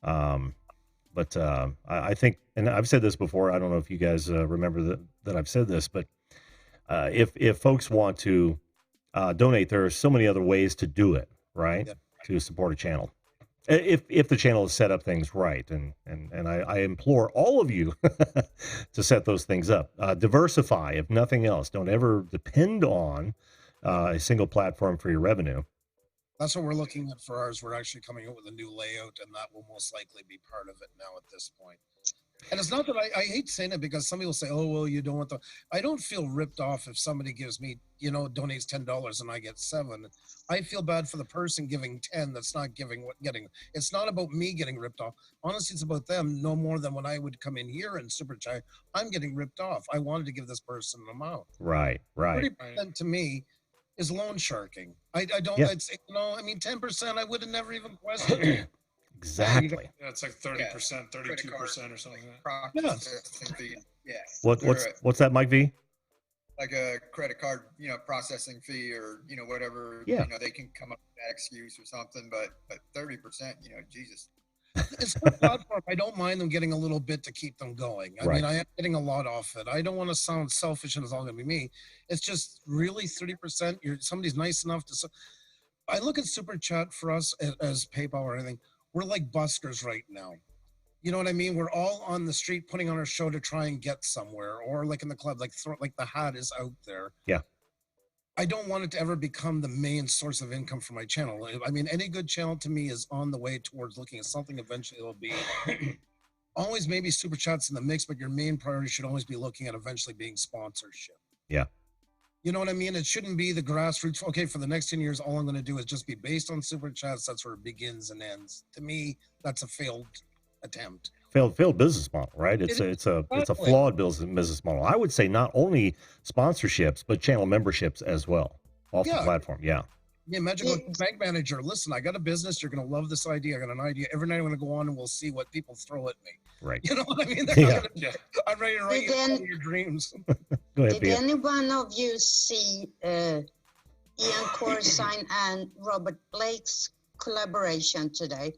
But I think, and I've said this before. I don't know if you guys remember that I've said this, but if folks want to donate, there are so many other ways to do it, right? Yeah. To support a channel. If the channel has set up things right, and I implore all of you to set those things up. Diversify, if nothing else. Don't ever depend on a single platform for your revenue. That's what we're looking at for ours. We're actually coming up with a new layout, and that will most likely be part of it now at this point. And it's not that I hate saying it, because some people say, oh, well, you don't want the, I don't feel ripped off if somebody gives me, donates $10 and I get 7. I feel bad for the person giving 10 that's not getting. It's not about me getting ripped off. Honestly, it's about them no more than when I would come in here and super chat. I'm getting ripped off. I wanted to give this person an amount. Right. 30% to me is loan sharking. I don't, I'd say, 10% I would have never even questioned it. Exactly. Yeah, it's like 30%, 32% or something like that. Yeah. What's that, Mike V? Like a credit card, processing fee, or whatever. Yeah. They can come up with that excuse or something, but 30%, Jesus. It's a platform. I don't mind them getting a little bit to keep them going. I mean, I am getting a lot off it. I don't want to sound selfish and it's all going to be me. It's just really 30%. Somebody's nice enough to. I look at Super Chat for us as PayPal or anything. We're like buskers right now. You know what I mean? We're all on the street putting on our show to try and get somewhere, or like in the club, like the hat is out there. Yeah. I don't want it to ever become the main source of income for my channel. I mean, any good channel to me is on the way towards looking at something eventually it'll be. Always maybe super chats in the mix, but your main priority should always be looking at eventually being sponsorship. Yeah. You know what I mean? It shouldn't be the grassroots. Okay, for the next 10 years, all I'm going to do is just be based on super chats. That's where it begins and ends. To me, that's a failed attempt. Failed business model, right? It's a flawed business model. I would say not only sponsorships, but channel memberships as well off the platform. Yeah. Yeah, imagine going to bank manager. Listen, I got a business. You're going to love this idea. I got an idea. Every night I'm going to go on and we'll see what people throw at me. Right. You know what I mean? I'm ready to write all your dreams. Go ahead, did any one of you see Ian Corsine and Robert Blake's collaboration today?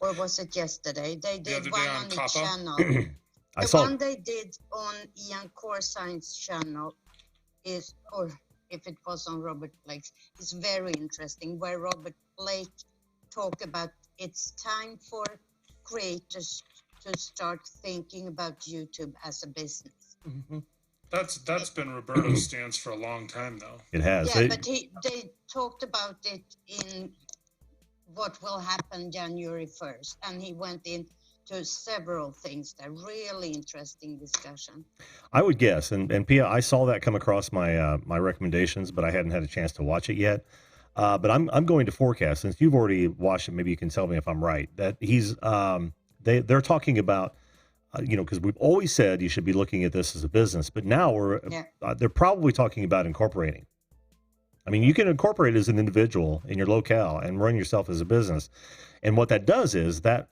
Or was it yesterday? They did one on the channel. The one they did on Ian Corsine's channel is, or if it was on Robert Blake's, is very interesting, where Robert Blake talked about it's time for creators to start thinking about YouTube as a business. Mm-hmm. That's been Roberto's stance for a long time, though. It has. Yeah, but they talked about it in what will happen January 1st, and he went into several things. They're really interesting discussion. I would guess, and Pia, I saw that come across my my recommendations, but I hadn't had a chance to watch it yet. But I'm going to forecast, since you've already watched it, maybe you can tell me if I'm right, that he's they're talking about because we've always said you should be looking at this as a business, but now they're probably talking about incorporating. I mean, you can incorporate as an individual in your locale and run yourself as a business. And what that does is that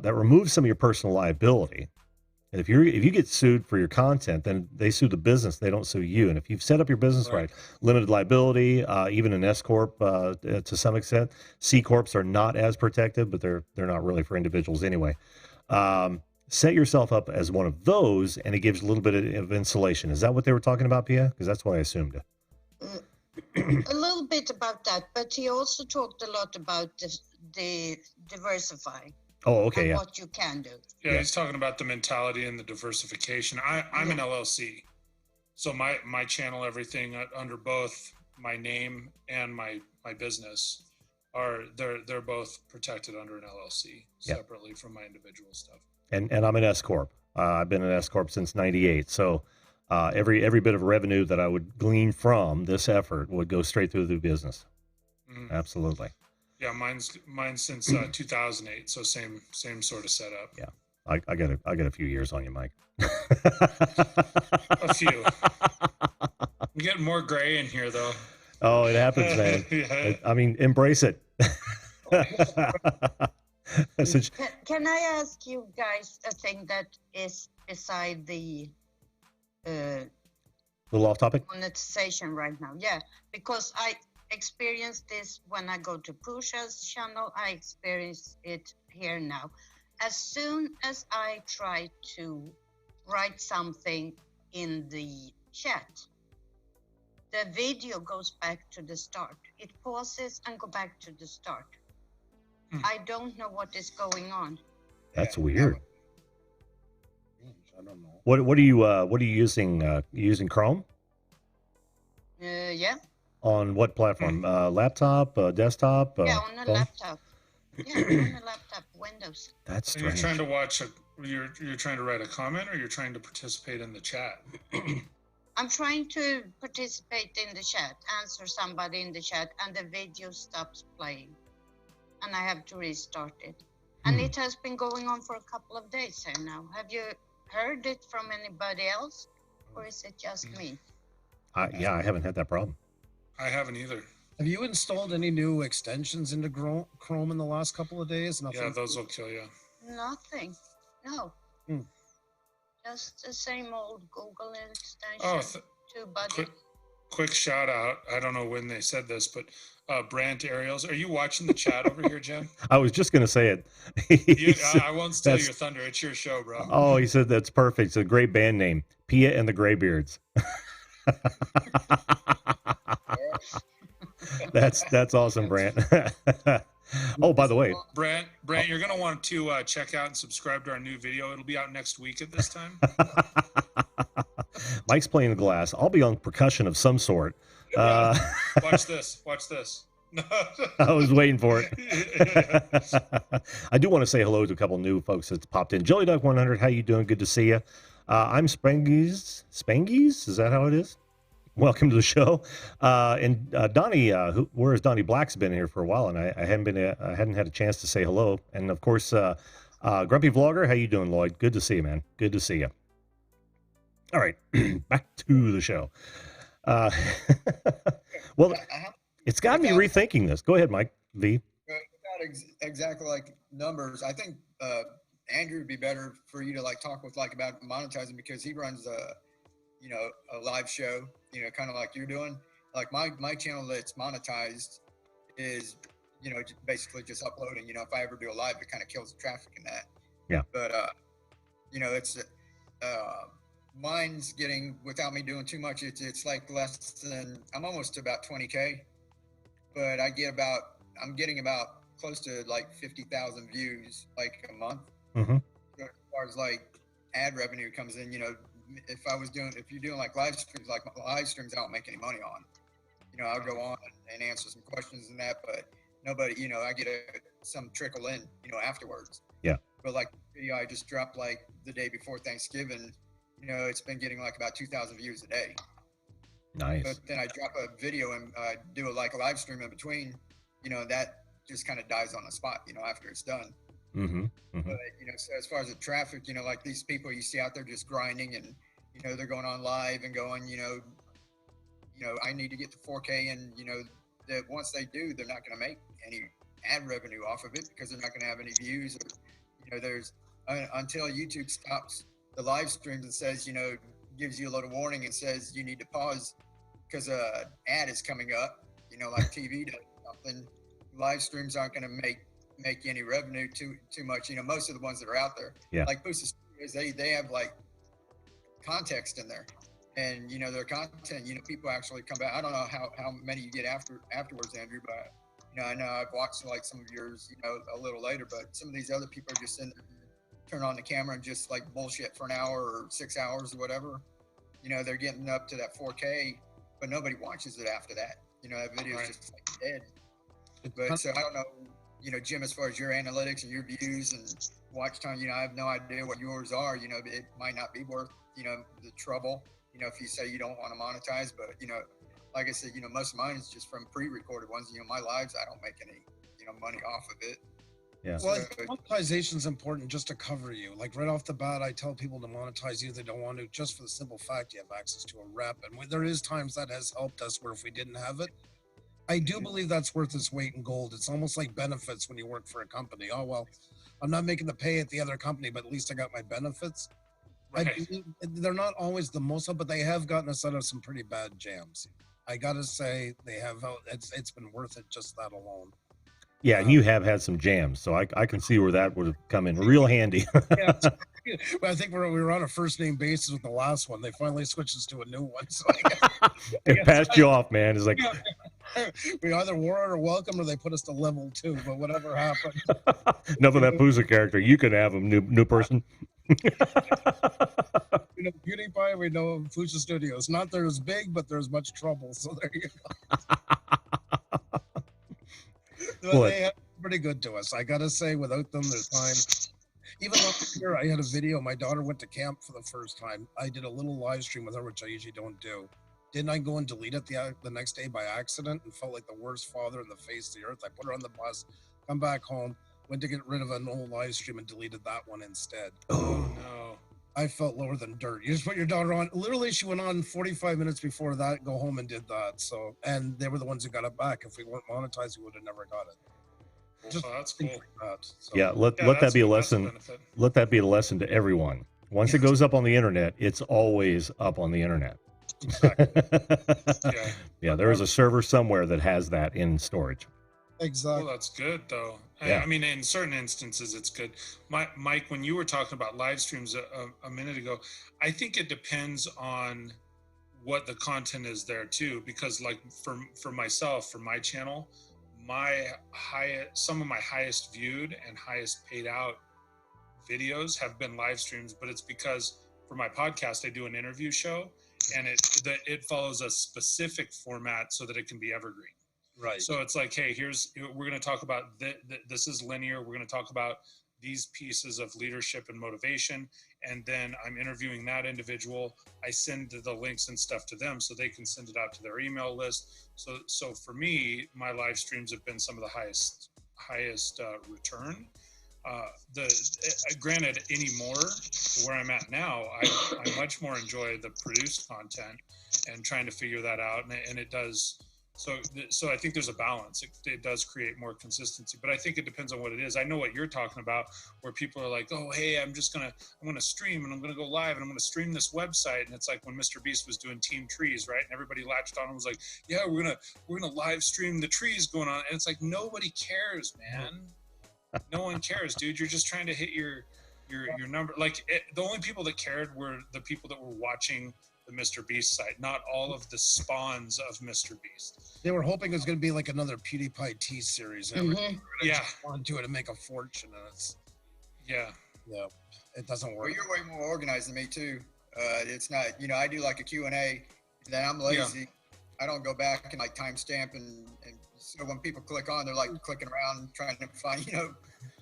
removes some of your personal liability. And if you get sued for your content, then they sue the business. They don't sue you. And if you've set up your business right, limited liability, even an S corp to some extent, C corps are not as protected, but they're not really for individuals anyway. Set yourself up as one of those, and it gives a little bit of insulation. Is that what they were talking about, Pia? Because that's what I assumed. A little bit about that, but he also talked a lot about the diversify. Oh, okay, yeah. What you can do. Yeah, he's talking about the mentality and the diversification. I'm an LLC, so my channel, everything under both my name and my business they're both protected under an LLC separately from my individual stuff. And I'm an S corp. I've been an S corp since '98. So every bit of revenue that I would glean from this effort would go straight through the business. Mm-hmm. Absolutely. Yeah, mine's since 2008. So same sort of setup. Yeah, I got a few years on you, Mike. A few. I'm getting more gray in here, though. Oh, it happens, man. Yeah. I mean, embrace it. Can I ask you guys a thing that is beside the little off topic monetization right now? Yeah, because I experience this when I go to Pusha's channel. I experience it here now. As soon as I try to write something in the chat, the video goes back to the start. It pauses and go back to the start. I don't know what is going on. That's weird. I don't know. What are you using? You using Chrome? Yeah. On what platform? Laptop, desktop? Yeah, on a phone? Laptop. Yeah, on a laptop, Windows. That's strange. You're trying to watch you're trying to write a comment, or you're trying to participate in the chat? I'm trying to participate in the chat, answer somebody in the chat, and the video stops playing. And I have to restart it. And it has been going on for a couple of days here now. Have you heard it from anybody else? Or is it just me? Yeah, I haven't had that problem. I haven't either. Have you installed any new extensions into Chrome in the last couple of days? Nothing? Yeah, those will kill you. Nothing. No. Just the same old Google extension. Oh, two budget. Quick shout out. I don't know when they said this, but Brant Ariels, are you watching the chat over here, Jen? I was just going to say it. I won't steal your thunder. It's your show, bro. Oh, he said that's perfect. It's a great band name, Pia and the Graybeards. That's awesome, Brant. Oh, by the way, Brant, you're going to want to check out and subscribe to our new video. It'll be out next week at this time. Mike's playing the glass. I'll be on percussion of some sort. Watch this. I was waiting for it. I do want to say hello to a couple new folks that's popped in. Jelly Duck 100, how you doing? Good to see you. I'm Spangies. Spangies? Is that how it is? Welcome to the show. And Donnie, whereas Donnie Black's been here for a while, and I hadn't had a chance to say hello. And of course, Grumpy Vlogger, how you doing, Lloyd? Good to see you, man. Good to see you. All right, back to the show. Well, it's got me rethinking this. Go ahead, Mike V. Without exactly like numbers, I think Andrew would be better for you to like talk with like about monetizing, because he runs a live show, kind of like you're doing. Like my channel that's monetized is, basically just uploading. If I ever do a live, it kind of kills the traffic in that. Yeah. But it's mine's getting, without me doing too much, it's like less than, I'm almost to about 20K, but I'm getting about close to like 50,000 views like a month. Mm-hmm. So as far as like ad revenue comes in, if you're doing like live streams, I don't make any money on. I'll go on and answer some questions and that, but nobody, I get some trickle in, afterwards. Yeah. But like video I just dropped like the day before Thanksgiving, it's been getting like about 2,000 views a day. Nice. But then I drop a video and do like a live stream in between, that just kind of dies on the spot, after it's done. Mm-hmm. Mm-hmm. But, so as far as the traffic, like these people you see out there just grinding and, they're going on live and going, I need to get to 4K, and that once they do, they're not going to make any ad revenue off of it because they're not going to have any views. Or, there's until YouTube stops the live streams and says, gives you a little warning and says you need to pause because a ad is coming up, like TV does something. Live streams aren't going to make any revenue too much. Most of the ones that are out there, like Booster Studios, they have like context in there, and their content. People actually come back. I don't know how many you get afterwards, Andrew, but I know I've watched like some of yours, a little later. But some of these other people are just in there, turn on the camera and just like bullshit for an hour or 6 hours or whatever. They're getting up to that 4K, but nobody watches it after that. That video is just like dead. But so I don't know, Jim, as far as your analytics and your views and watch time, I have no idea what yours are. It might not be worth, the trouble, if you say you don't want to monetize. But, like I said, most of mine is just from pre-recorded ones. My lives, I don't make any, money off of it. Yeah. Well, monetization is important just to cover you. Like right off the bat, I tell people to monetize you if they don't want to, just for the simple fact you have access to a rep. And there is times that has helped us where if we didn't have it, I do believe that's worth its weight in gold. It's almost like benefits when you work for a company. Oh, well, I'm not making the pay at the other company, but at least I got my benefits. Right. They're not always the most, but they have gotten us out of some pretty bad jams. I got to say they have. It's been worth it, just that alone. Yeah, and you have had some jams, so I can see where that would have come in real handy. Yeah, but I think we were on a first name basis with the last one. They finally switched us to a new one. So it passed you off, man. It's like we either wore it or welcome, or they put us to level 2. But whatever happened, enough of that Pooza character. You can have him, new person. We know PewDiePie, we know Fuji Studios. Not they're as big, but there's much trouble. So there you go. They have been pretty good to us. I gotta say, without them, there's time. Even last year, I had a video. My daughter went to camp for the first time. I did a little live stream with her, which I usually don't do. Didn't I go and delete it the next day by accident and felt like the worst father in the face of the earth? I put her on the bus, come back home, went to get rid of an old live stream and deleted that one instead. Oh, no. I felt lower than dirt. You just put your daughter on. Literally, she went on 45 minutes before that, go home and did that. So, and they were the ones who got it back. If we weren't monetized, we would have never got it. Just that's cool. Like that. So, yeah, let that be a lesson. Let that be a lesson to everyone. Once it goes up on the internet, it's always up on the internet. Exactly. Yeah, there is a server somewhere that has that in storage. Exactly. Well, that's good, though. Yeah. I mean, in certain instances, it's good. Mike, when you were talking about live streams a minute ago, I think it depends on what the content is there, too. Because, like, for myself, for my channel, some of my highest viewed and highest paid out videos have been live streams. But it's because for my podcast, I do an interview show, and it follows a specific format so that it can be evergreen. Right. So it's like, hey, we're going to talk about this is linear. We're going to talk about these pieces of leadership and motivation. And then I'm interviewing that individual. I send the links and stuff to them so they can send it out to their email list. So for me, my live streams have been some of the highest return. Granted, anymore, where I'm at now, I much more enjoy the produced content and trying to figure that out. And it does. So I think there's a balance. It does create more consistency, but I think it depends on what it is. I know what you're talking about, where people are like, "Oh, hey, I'm gonna stream and I'm gonna go live and I'm gonna stream this website." And it's like when Mr. Beast was doing Team Trees, right? And everybody latched on and was like, "Yeah, we're gonna live stream the trees going on." And it's like nobody cares, man. No one cares, dude. You're just trying to hit your number. Like the only people that cared were the people that were watching the Mr. Beast site, not all of the spawns of Mr. Beast. They were hoping it was going to be like another PewDiePie T series. Yeah. Onto it and make a fortune. And it's, yeah, it doesn't work. Well, you're way more organized than me too. It's not, I do like a Q&A, then I'm lazy. Yeah. I don't go back and like timestamp and so when people click on, they're like clicking around trying to find,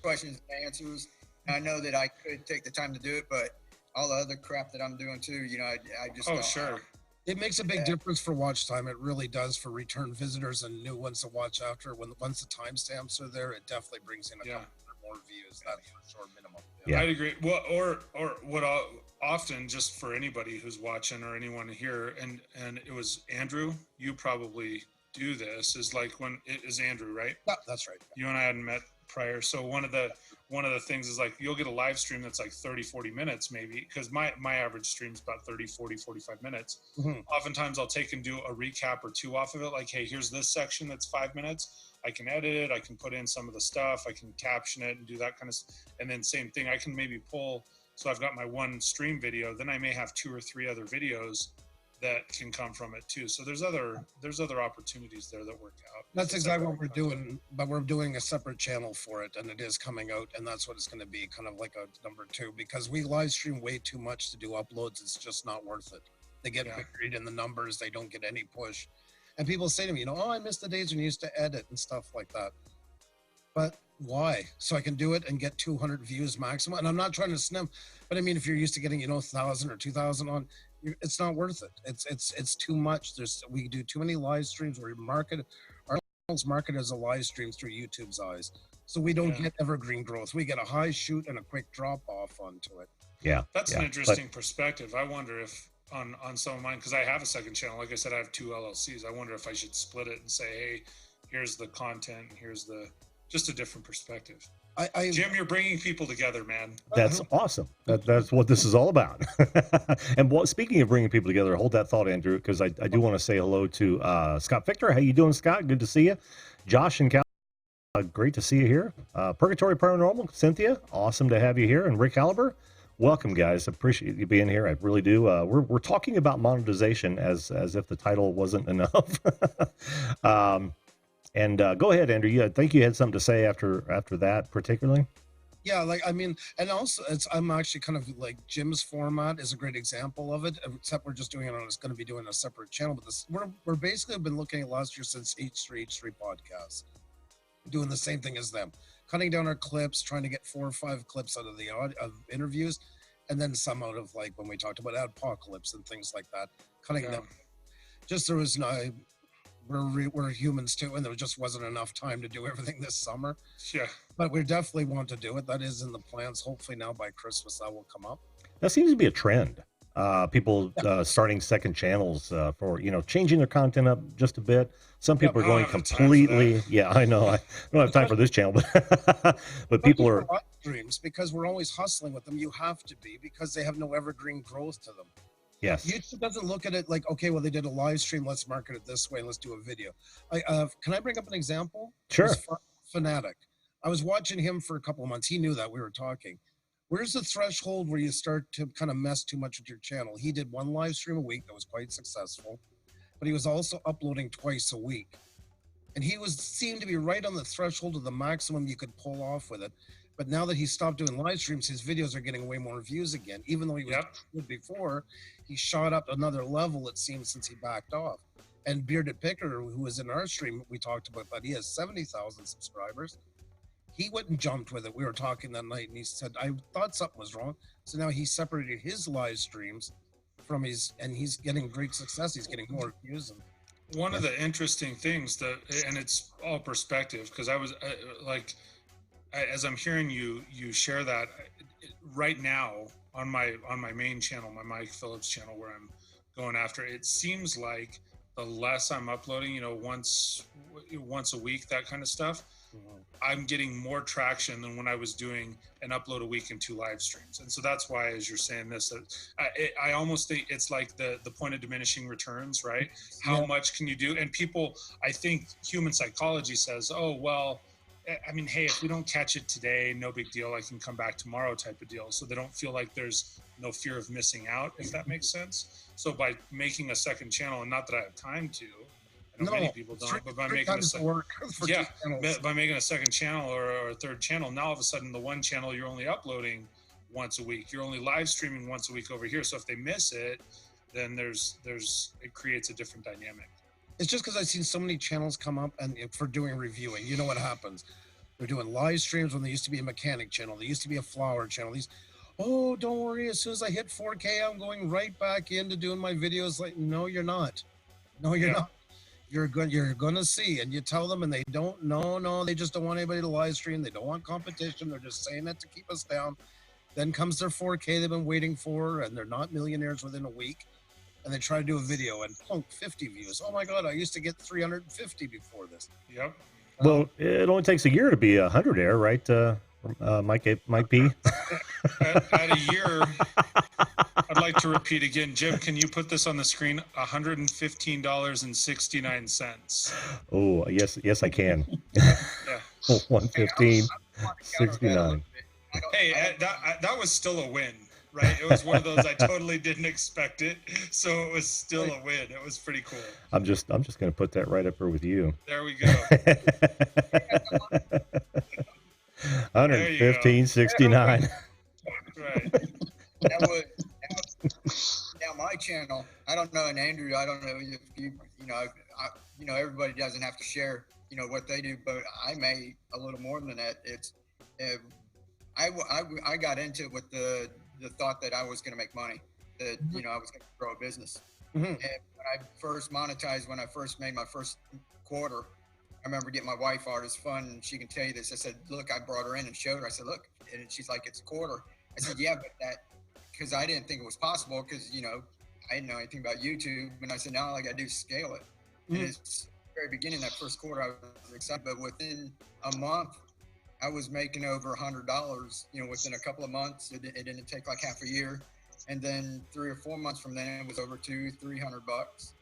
questions and answers. And I know that I could take the time to do it, but all the other crap that I'm doing too, I just don't. Sure. It makes a big difference for watch time. It really does for return visitors and new ones to watch after. Once the timestamps are there, it definitely brings in a couple more views. That's for sure minimum. Yeah. I'd agree. Well, or what often, just for anybody who's watching or anyone here, and it was Andrew, you probably do this, is like when it is Andrew, right? Yeah, that's right. You and I hadn't met prior. So one of the things is like, you'll get a live stream that's like 30, 40 minutes maybe, because my average stream is about 30, 40, 45 minutes. Mm-hmm. Oftentimes I'll take and do a recap or two off of it. Like, hey, here's this section that's 5 minutes. I can edit it. I can put in some of the stuff. I can caption it and do that kind of stuff. And then same thing, I can maybe pull. So I've got my one stream video, then I may have 2 or 3 other videos that can come from it too. So there's other opportunities there that work out. That's exactly what we're doing, but we're doing a separate channel for it, and it is coming out, and that's what it's going to be, kind of like a number 2, because we live stream way too much to do uploads. It's just not worth it. They get buried in the numbers. They don't get any push. And people say to me, oh, I miss the days when you used to edit and stuff like that. But why? So I can do it and get 200 views maximum. And I'm not trying to snip, but I mean, if you're used to getting, 1,000 or 2,000 on, it's not worth it. It's too much. We do too many live streams where our channel's market as a live stream through YouTube's eyes. So we don't get evergreen growth. We get a high shoot and a quick drop off onto it. Yeah. That's an interesting perspective. I wonder if on some of mine, because I have a second channel, like I said, I have 2 LLCs. I wonder if I should split it and say, hey, here's the content, here's just a different perspective. Jim, you're bringing people together, man. That's awesome. That's what this is all about. And speaking of bringing people together, hold that thought, Andrew, because I do want to say hello to Scott Victor. How you doing, Scott? Good to see you. Josh and Cal, great to see you here. Purgatory Paranormal, Cynthia, awesome to have you here. And Rick Halliber, welcome, guys. Appreciate you being here. I really do. We're talking about monetization as if the title wasn't enough. And go ahead, Andrew. I think you had something to say after that, particularly. Yeah, and also I'm actually kind of like Jim's format is a great example of it. Except we're just doing it on. It's going to be doing a separate channel. But we're basically been looking at last year since H3 podcasts, doing the same thing as them, cutting down our clips, trying to get 4 or 5 clips out of the of interviews, and then some out of like when we talked about apocalypse and things like that, cutting them. Just there was no. We're humans too, and there just wasn't enough time to do everything this summer. Yeah. But we definitely want to do it. That is in the plans. Hopefully now by Christmas that will come up. That seems to be a trend. People starting second channels for, changing their content up just a bit. Some people are going completely. Yeah, I know. I don't have time for this channel, but people are streams because we're always hustling with them. You have to be, because they have no evergreen growth to them. Yes. YouTube doesn't look at it like, okay, well, they did a live stream. Let's market it this way. Let's do a video. Can I bring up an example? Sure. Fanatic. I was watching him for a couple of months. He knew that we were talking. Where's the threshold where you start to kind of mess too much with your channel? He did 1 live stream a week that was quite successful, but he was also uploading twice a week. And he seemed to be right on the threshold of the maximum you could pull off with it. But now that he stopped doing live streams, his videos are getting way more views again. Even though he was good before, he shot up another level, it seems, since he backed off. And Bearded Picker, who was in our stream, we talked about that. He has 70,000 subscribers. He went and jumped with it. We were talking that night, and he said, I thought something was wrong. So now he separated his live streams from and he's getting great success. He's getting more views. One of the interesting things and it's all perspective, because I was as I'm hearing you share that right now on my main channel, my Mike Phillips channel, where I'm going after, it seems like the less I'm uploading, once a week, that kind of stuff, I'm getting more traction than when I was doing an upload a week and 2 live streams. And so that's why, as you're saying this, I almost think it's like the point of diminishing returns, right? How much can you do? And people, I think human psychology says, oh, well, I mean, hey, if we don't catch it today, no big deal. I can come back tomorrow type of deal. So they don't feel like there's no fear of missing out, if that makes sense. So by making a second channel, and not that I have time to, I know many people don't, but by making by making a second channel or a third channel, now all of a sudden the one channel you're only uploading once a week. You're only live streaming once a week over here. So if they miss it, then it creates a different dynamic. It's just because I've seen so many channels come up and for doing reviewing. You know what happens? They're doing live streams when there used to be a mechanic channel. There used to be a flower channel. Oh, don't worry. As soon as I hit 4K, I'm going right back into doing my videos. Like, no, you're not. No, you're not. You're going to see. And you tell them and they don't. No, they just don't want anybody to live stream. They don't want competition. They're just saying that to keep us down. Then comes their 4K they've been waiting for, and they're not millionaires within a week. And they try to do a video and plunk 50 views. Oh my God, I used to get 350 before this. Yep. Well, it only takes a year to be 100 air, right? Mike P. At a year, I'd like to repeat again. Jim, can you put this on the screen? $115.69. Oh, yes, I can. Yeah. 115.69. Hey, that was still a win, right? It was one of those I totally didn't expect it, so it was still a win. It was pretty cool. I'm just going to put that right up there with you. There we go. 115.69. Right. Now my channel, I don't know, and Andrew, I don't know if everybody doesn't have to share, what they do, but I made a little more than that. It's, I got into it with the thought that I was going to make money, that, I was going to grow a business. And when I first monetized, when I first made my first quarter, I remember getting my wife Artist Fun, and she can tell you this. I said, look, I brought her in and showed her. I said, look, and she's like, it's a quarter. I said, yeah, but because I didn't think it was possible, because, I didn't know anything about YouTube. And I said, now all I got to do is scale it. And it's very beginning, that first quarter, I was excited. But within a month, I was making over $100, within a couple of months. It didn't take like half a year. And then 3 or 4 months from then, it was over $200-300.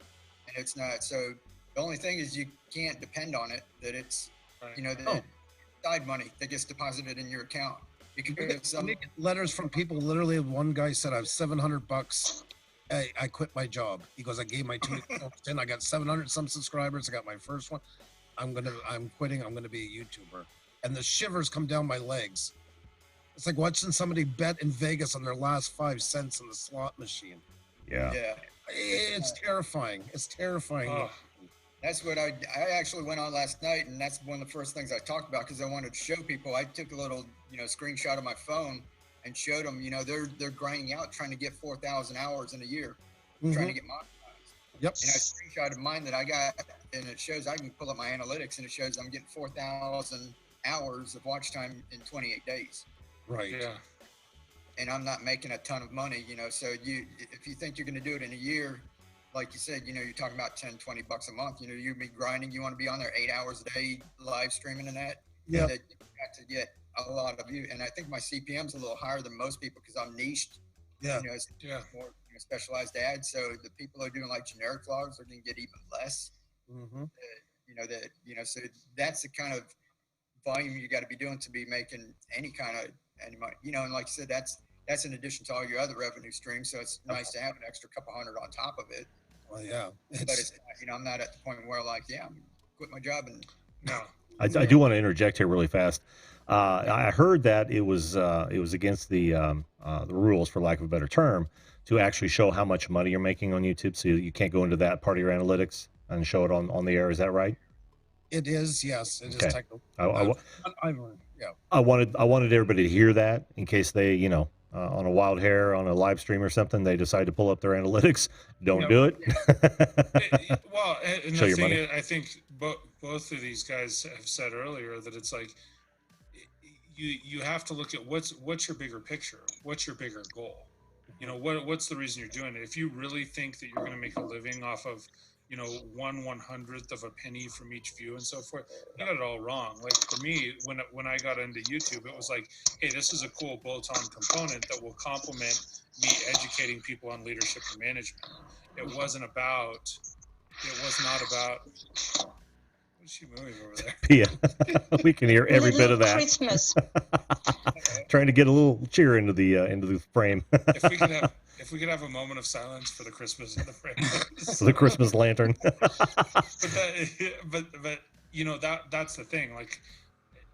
And it's not. So the only thing is you can't depend on it, that it's, the side money that gets deposited in your account. Because you get letters from people. Literally, one guy said, I have $700. I quit my job. He goes, I gave my 2 weeks in. I got 700 some subscribers. I got my first one. I'm quitting. I'm going to be a YouTuber. And the shivers come down my legs. It's like watching somebody bet in Vegas on their last 5 cents in the slot machine. Yeah. It's terrifying. It's terrifying. Oh. That's what I actually went on last night, and that's one of the first things I talked about, because I wanted to show people. I took a little, screenshot of my phone and showed them, they're grinding out, trying to get 4,000 hours in a year, trying to get monetized. Yep. And I screenshotted mine that I got, and it shows, I can pull up my analytics, and it shows I'm getting 4,000 hours of watch time in 28 days. Right. Yeah. And I'm not making a ton of money, so if you think you're going to do it in a year, like you said, you're talking about $10-20 a month. You'd be grinding. You want to be on there 8 hours a day, live streaming and that. Yeah. That you got to get a lot of views. And I think my CPM's a little higher than most people because I'm niched. Yeah. It's more specialized ads. So the people who are doing like generic vlogs are going to get even less. So that's the kind of volume you got to be doing to be making any money. And like you said, that's in addition to all your other revenue streams. So it's nice to have an extra couple hundred on top of it. Well, yeah. But it's, I'm not at the point where I'm quit my job and no. I do want to interject here really fast. I heard that it was against the rules, for lack of a better term, to actually show how much money you're making on YouTube. So you can't go into that part of your analytics and show it on the air. Is that right? It is. Yes. It is Okay. technical. I wanted everybody to hear that in case they, on a wild hair on a live stream or something, they decide to pull up their analytics. Don't do it. Well, and Show the your thing money. is, I think both of these guys have said earlier that it's like you have to look at what's your bigger picture, what's your bigger goal. What's the reason you're doing it? If you really think that you're going to make a living off of 1/100th of a penny from each view and so forth, you got it all wrong. Like for me, when I got into YouTube, it was like, hey, this is a cool bolt-on component that will complement me educating people on leadership and management. It was not about what's she moving over there? Yeah, we can hear every bit of that. Christmas. Trying to get a little cheer into the frame. If we could have a moment of silence for the Christmas in the frame. The Christmas lantern. but that's the thing. Like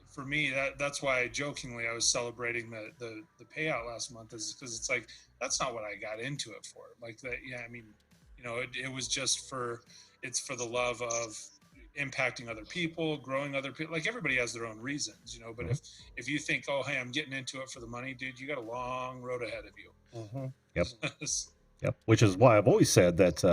for me, that's why jokingly I was celebrating the payout last month, is because it's like that's not what I got into it for. Like that, yeah. I mean, it was just for the love of impacting other people, growing other people. Like everybody has their own reasons, But if you think, oh, hey, I'm getting into it for the money, dude, you got a long road ahead of you. Yep. Yep. Which is why I've always said that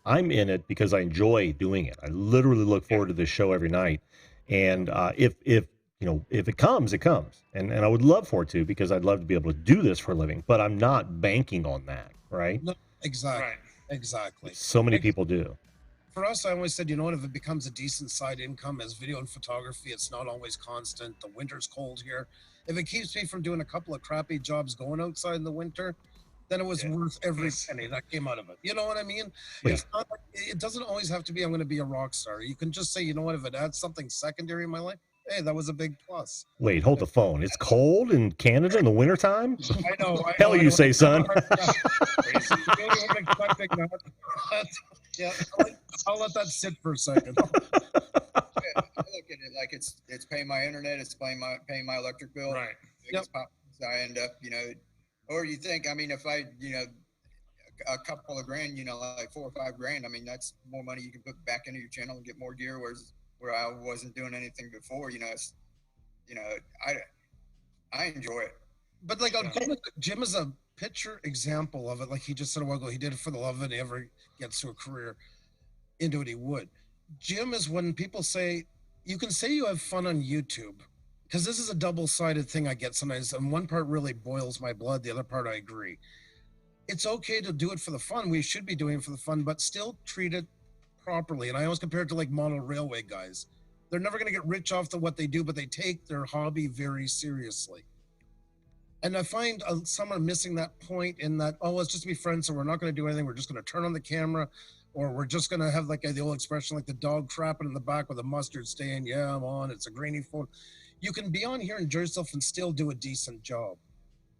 I'm in it because I enjoy doing it. I literally look forward to this show every night. And if you know, if it comes, it comes. And I would love for it to, because I'd love to be able to do this for a living, but I'm not banking on that, right? No, exactly. Right. Exactly. So many people do. For us, I always said, you know what, if it becomes a decent side income as video and photography, it's not always constant. The winter's cold here. If it keeps me from doing a couple of crappy jobs going outside in the winter, then it was worth every penny that came out of it. You know what I mean? Yeah. It's not, it doesn't always have to be, I'm going to be a rock star. You can just say, you know what, if it adds something secondary in my life, hey, that was a big plus. Wait, hold the phone. It's cold in Canada in the wintertime? I know. Hell you say, son. Yeah, I'll let that sit for a second. I look at it like it's paying my internet, it's paying my electric bill. Right. Yep. I end up, you know, or you think, I mean, if I, you know, a couple of grand, you know, like $4 or $5 grand, I mean, that's more money you can put back into your channel and get more gear. Whereas where I wasn't doing anything before, you know, it's, you know, I enjoy it. But like Jim is a picture example of it. Like he just said a while ago, he did it for the love of it. He ever gets to a career into it, he would. Jim is when people say, you can say you have fun on YouTube, because this is a double-sided thing I get sometimes. And one part really boils my blood. The other part, I agree. It's okay to do it for the fun. We should be doing it for the fun, but still treat it properly. And I always compare it to like model railway guys. They're never going to get rich off what they do, but they take their hobby very seriously. And I find some are missing that point in that, oh, let's just be friends, so we're not going to do anything. We're just going to turn on the camera, or we're just going to have like the old expression, like the dog crapping in the back with a mustard stain. Yeah, I'm on. It's a grainy phone. You can be on here, enjoy yourself, and still do a decent job.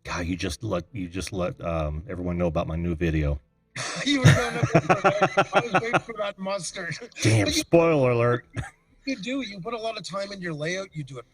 God, you just let everyone know about my new video. You were going to I was waiting for that mustard. Damn, spoiler alert. You do. You put a lot of time in your layout. You do it.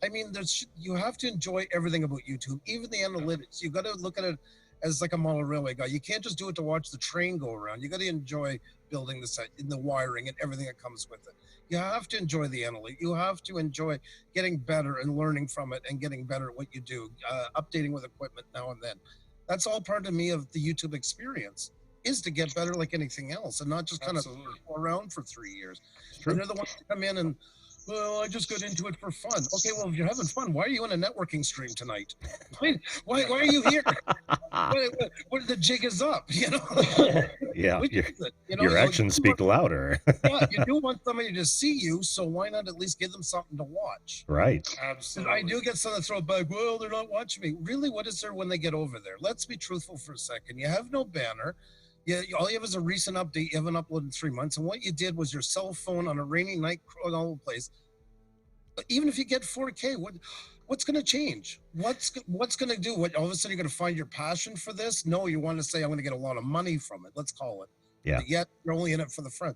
I mean, you have to enjoy everything about YouTube, even the analytics. You got to look at it as like a model railway guy. You can't just do it to watch the train go around. You got to enjoy building the set, in the wiring, and everything that comes with it. You have to enjoy the analytics. You have to enjoy getting better and learning from it and getting better at what you do, updating with equipment now and then. That's all part of me of the YouTube experience, is to get better like anything else, and not just kind of go around for 3 years. And they're the ones that come in and, well, I just got into it for fun. Okay, well, if you're having fun, why are you on a networking stream tonight? Why are you here? What the jig is up, you know? Yeah, your actions speak louder. Yeah, you do want somebody to see you, so why not at least give them something to watch? Right. Absolutely. And I do get some that throw it back, well, they're not watching me. Really, what is there when they get over there? Let's be truthful for a second. You have no banner. Yeah, all you have is a recent update. You haven't uploaded in 3 months, and what you did was your cell phone on a rainy night all over the place. But even if you get 4K, what's going to change? What's going to do? What all of a sudden you're going to find your passion for this? No, you want to say I'm going to get a lot of money from it. Let's call it. Yeah. But yet you're only in it for the friend.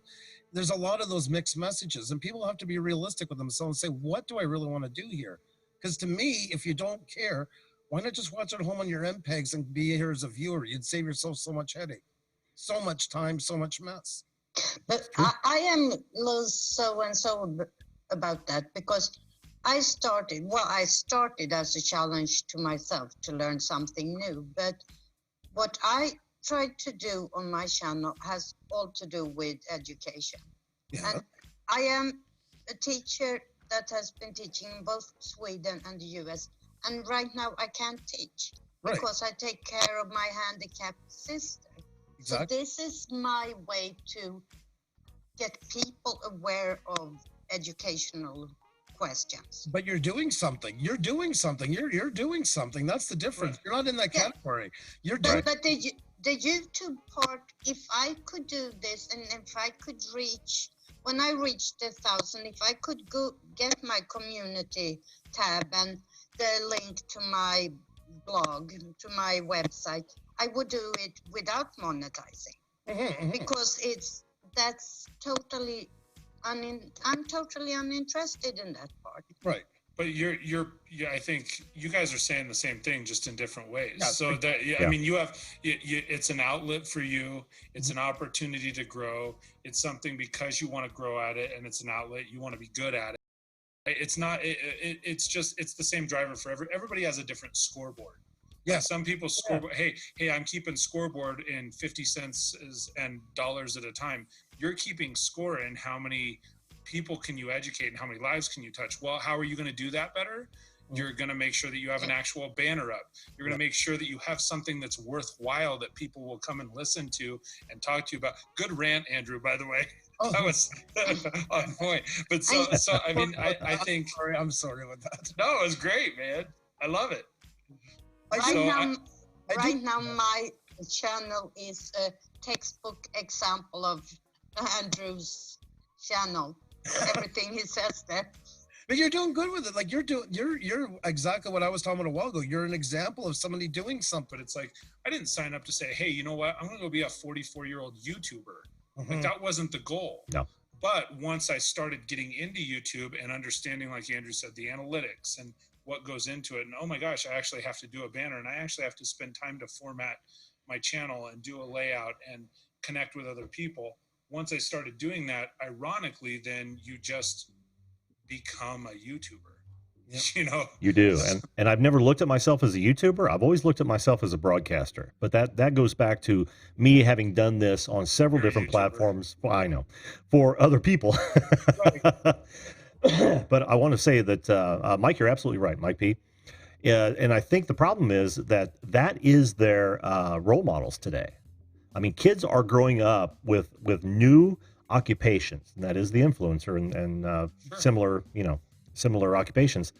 There's a lot of those mixed messages, and people have to be realistic with themselves and say, what do I really want to do here? Because to me, if you don't care, why not just watch it at home on your MPEGs and be here as a viewer? You'd save yourself so much headache. So much time, so much mess. But I am so and so about that, because I started as a challenge to myself to learn something new. But what I tried to do on my channel has all to do with education. Yeah. And I am a teacher that has been teaching in both Sweden and the US. And right now I can't teach because I take care of my handicapped sister. Exactly. So this is my way to get people aware of educational questions. But you're doing something. You're doing something. You're doing something. That's the difference. You're not in that category. You're doing. But the YouTube part, if I could do this, and if I could reach, when I reached 1,000, if I could go get my community tab and the link to my blog, to my website, I would do it without monetizing, because that's totally I'm totally uninterested in that part. Right. But I think you guys are saying the same thing, just in different ways. Yeah, so that, I mean, you have, it's an outlet for you. It's an opportunity to grow. It's something because you want to grow at it, and it's an outlet. You want to be good at it. It's not, it's just, it's the same driver for everybody has a different scoreboard. Yeah. Some people scoreboard, hey, I'm keeping scoreboard in 50 cents and dollars at a time. You're keeping score in how many people can you educate and how many lives can you touch? Well, how are you going to do that better? You're going to make sure that you have an actual banner up. You're going to make sure that you have something that's worthwhile that people will come and listen to and talk to you about. Good rant, Andrew, by the way. Oh. That was on point. But so I mean, I think. I'm sorry about that. No, it was great, man. I love it. Right now, my channel is a textbook example of Andrew's channel. Everything he says there. But you're doing good with it. Like you're exactly what I was talking about a while ago. You're an example of somebody doing something. It's like, I didn't sign up to say, hey, you know what? I'm going to go be a 44-year-old YouTuber. Like, that wasn't the goal. No. But once I started getting into YouTube and understanding, like Andrew said, the analytics and what goes into it, and oh my gosh, I actually have to do a banner, and I actually have to spend time to format my channel and do a layout and connect with other people. Once I started doing that, ironically, then you just become a YouTuber. Yep. You know, You do. And I've never looked at myself as a YouTuber. I've always looked at myself as a broadcaster. But that goes back to me having done this on several different platforms. Well, I know, for other people. But I want to say that Mike, you're absolutely right, Mike P. And I think the problem is that is their role models today. I mean, kids are growing up with new occupations, and that is the influencer and similar occupations.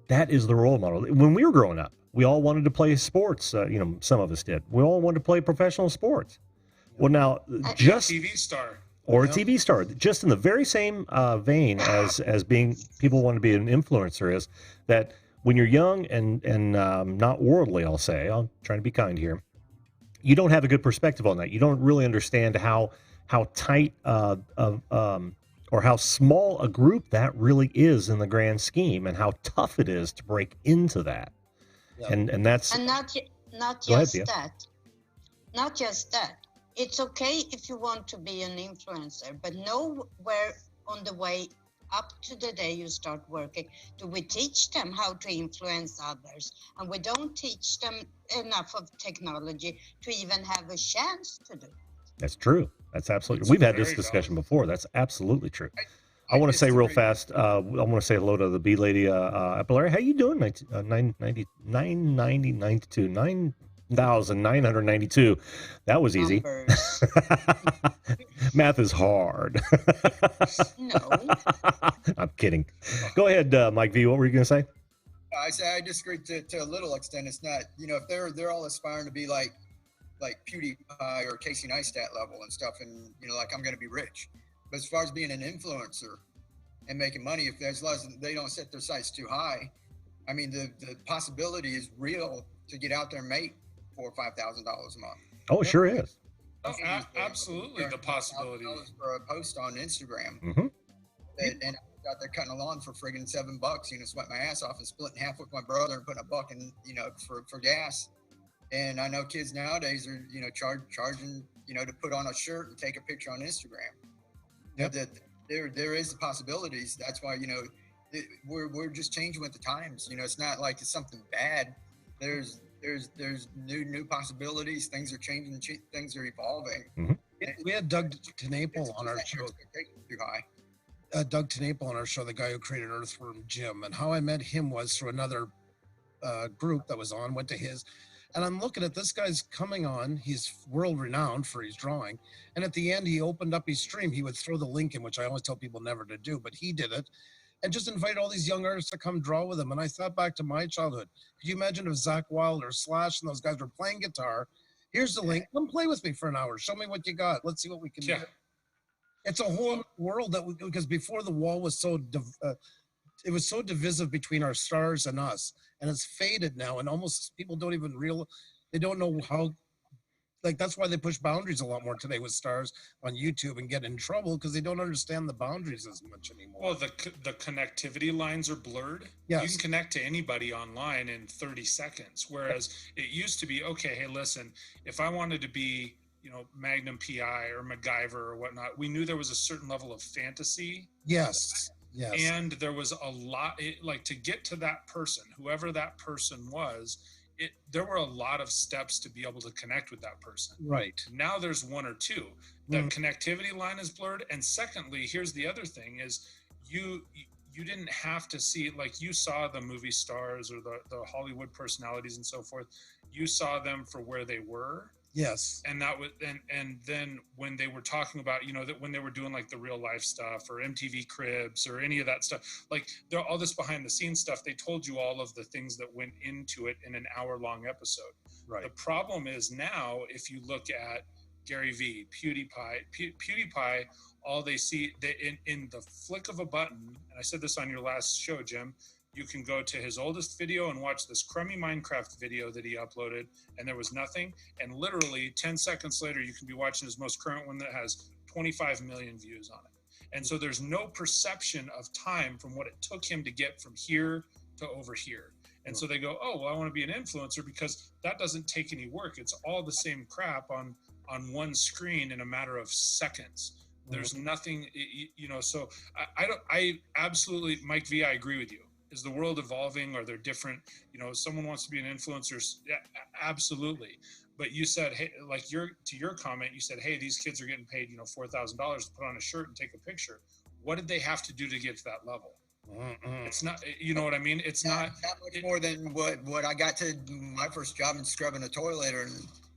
That is the role model. When we were growing up, we all wanted to play sports. Some of us did. We all wanted to play professional sports. Well, now just TV star or a TV star, just in the very same vein as being people want to be an influencer is that when you're young and not worldly, I'll say, I'm trying to be kind here, you don't have a good perspective on that. You don't really understand how tight or how small a group that really is in the grand scheme, and how tough it is to break into that. Yeah. And that's not just that. It's okay if you want to be an influencer, but know where on the way up to the day you start working, do we teach them how to influence others? And we don't teach them enough of technology to even have a chance to do. That's true. That's absolutely. We've had this discussion before. That's absolutely true. I want to say real fast. I want to say hello to the bee lady. Larry, how you doing? 9,992. That was easy. Math is hard. No. I'm kidding. Go ahead, Mike V. What were you going to say? I disagree to a little extent. It's not, if they're all aspiring to be like PewDiePie or Casey Neistat level and stuff, and like I'm going to be rich. But as far as being an influencer and making money, if they don't set their sights too high, I mean the possibility is real to get out there and make $4,000 or $5,000 a month. Oh, it sure is. Oh, absolutely, the possibility for a post on Instagram, mm-hmm. and I was out there cutting a lawn for friggin' $7, sweat my ass off and splitting half with my brother and putting $1 in, for gas. And I know kids nowadays are, charging, to put on a shirt and take a picture on Instagram. Yep. That there is the possibilities. That's why, we're just changing with the times. It's not like it's something bad. There's new possibilities. Things are changing. Things are evolving. Mm-hmm. We had Doug Tenaple on our show. Too high. Doug Tenaple on our show, the guy who created Earthworm Jim, and how I met him was through another group that was on. Went to his. And I'm looking at this guy's coming on. He's world renowned for his drawing. And at the end, he opened up his stream. He would throw the link in, which I always tell people never to do, but he did it. And just invite all these young artists to come draw with him. And I thought back to my childhood. Could you imagine if Zach Wilde or Slash and those guys were playing guitar? Here's the link. Come play with me for an hour. Show me what you got. Let's see what we can do. It's a whole world because before the wall was it was so divisive between our stars and us, and it's faded now, and almost people don't even they don't know how, like, that's why they push boundaries a lot more today with stars on YouTube and get in trouble because they don't understand the boundaries as much anymore. Well, the connectivity lines are blurred. Yes. You can connect to anybody online in 30 seconds, whereas it used to be, okay, hey, listen, if I wanted to be, Magnum PI or MacGyver or whatnot, we knew there was a certain level of fantasy. Yes. Yes. And there was a lot, to get to that person, whoever that person was, there were a lot of steps to be able to connect with that person. Right. Now there's one or two. The connectivity line is blurred. And secondly, here's the other thing is you didn't have to see, like you saw the movie stars or the Hollywood personalities and so forth. You saw them for where they were. Yes. And that was, and then when they were talking about, you know, that when they were doing like the real life stuff or MTV Cribs or any of that stuff, like all this behind the scenes stuff, they told you all of the things that went into it in an hour-long episode. Right. The problem is now, if you look at Gary Vee, PewDiePie, all they see in the flick of a button, and I said this on your last show, Jim, you can go to his oldest video and watch this crummy Minecraft video that he uploaded, and there was nothing. And literally 10 seconds later, you can be watching his most current one that has 25 million views on it. And so there's no perception of time from what it took him to get from here to over here. And so they go, oh, well, I want to be an influencer because that doesn't take any work. It's all the same crap on one screen in a matter of seconds. There's nothing, you know, so I absolutely, Mike V, I agree with you. Is the world evolving? Are there different, you know, someone wants to be an influencer? Yeah, absolutely. But you said, hey, like to your comment, you said, hey, these kids are getting paid, you know, $4,000 to put on a shirt and take a picture. What did they have to do to get to that level? It's not, you know what I mean? It's not much more than what I got to my first job in scrubbing a toilet and,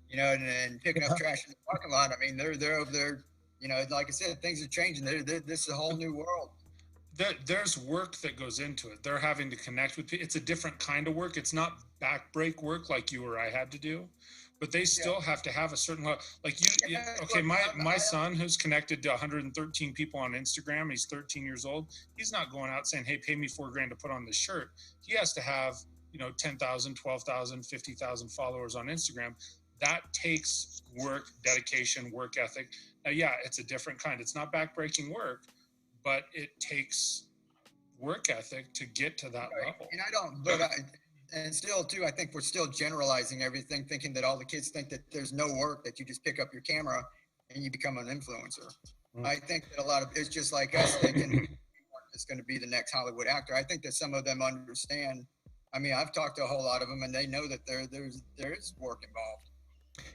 you know, and picking up trash in the parking lot. I mean, they're over there, you know, like I said, things are changing. This is a whole new world. There's work that goes into it. They're having to connect with people. It's a different kind of work. It's not backbreak work like you or I had to do, but they still have to have a certain level. Like okay, my son who's connected to 113 people on Instagram, he's 13 years old. He's not going out saying, hey, pay me $4,000 to put on this shirt. He has to have, you know, 10,000, 12,000, 50,000 followers on Instagram. That takes work, dedication, work ethic. Now, yeah, it's a different kind. It's not backbreaking work, but it takes work ethic to get to that level. And and still too, I think we're still generalizing everything, thinking that all the kids think that there's no work, that you just pick up your camera and you become an influencer. I think that a lot of, it's just like us thinking it's going to be the next Hollywood actor. I think that some of them understand. I mean, I've talked to a whole lot of them and they know that there is work involved.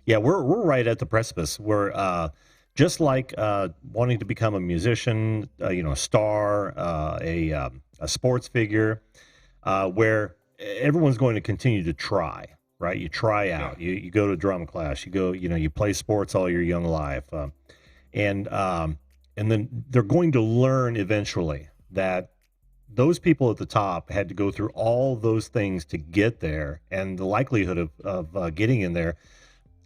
Yeah, we're right at the precipice. We're just like wanting to become a musician, you know, a star, a sports figure, where everyone's going to continue to try, right? You try out, you go to drum class, you go, you know, you play sports all your young life, and then they're going to learn eventually that those people at the top had to go through all those things to get there, and the likelihood of getting in there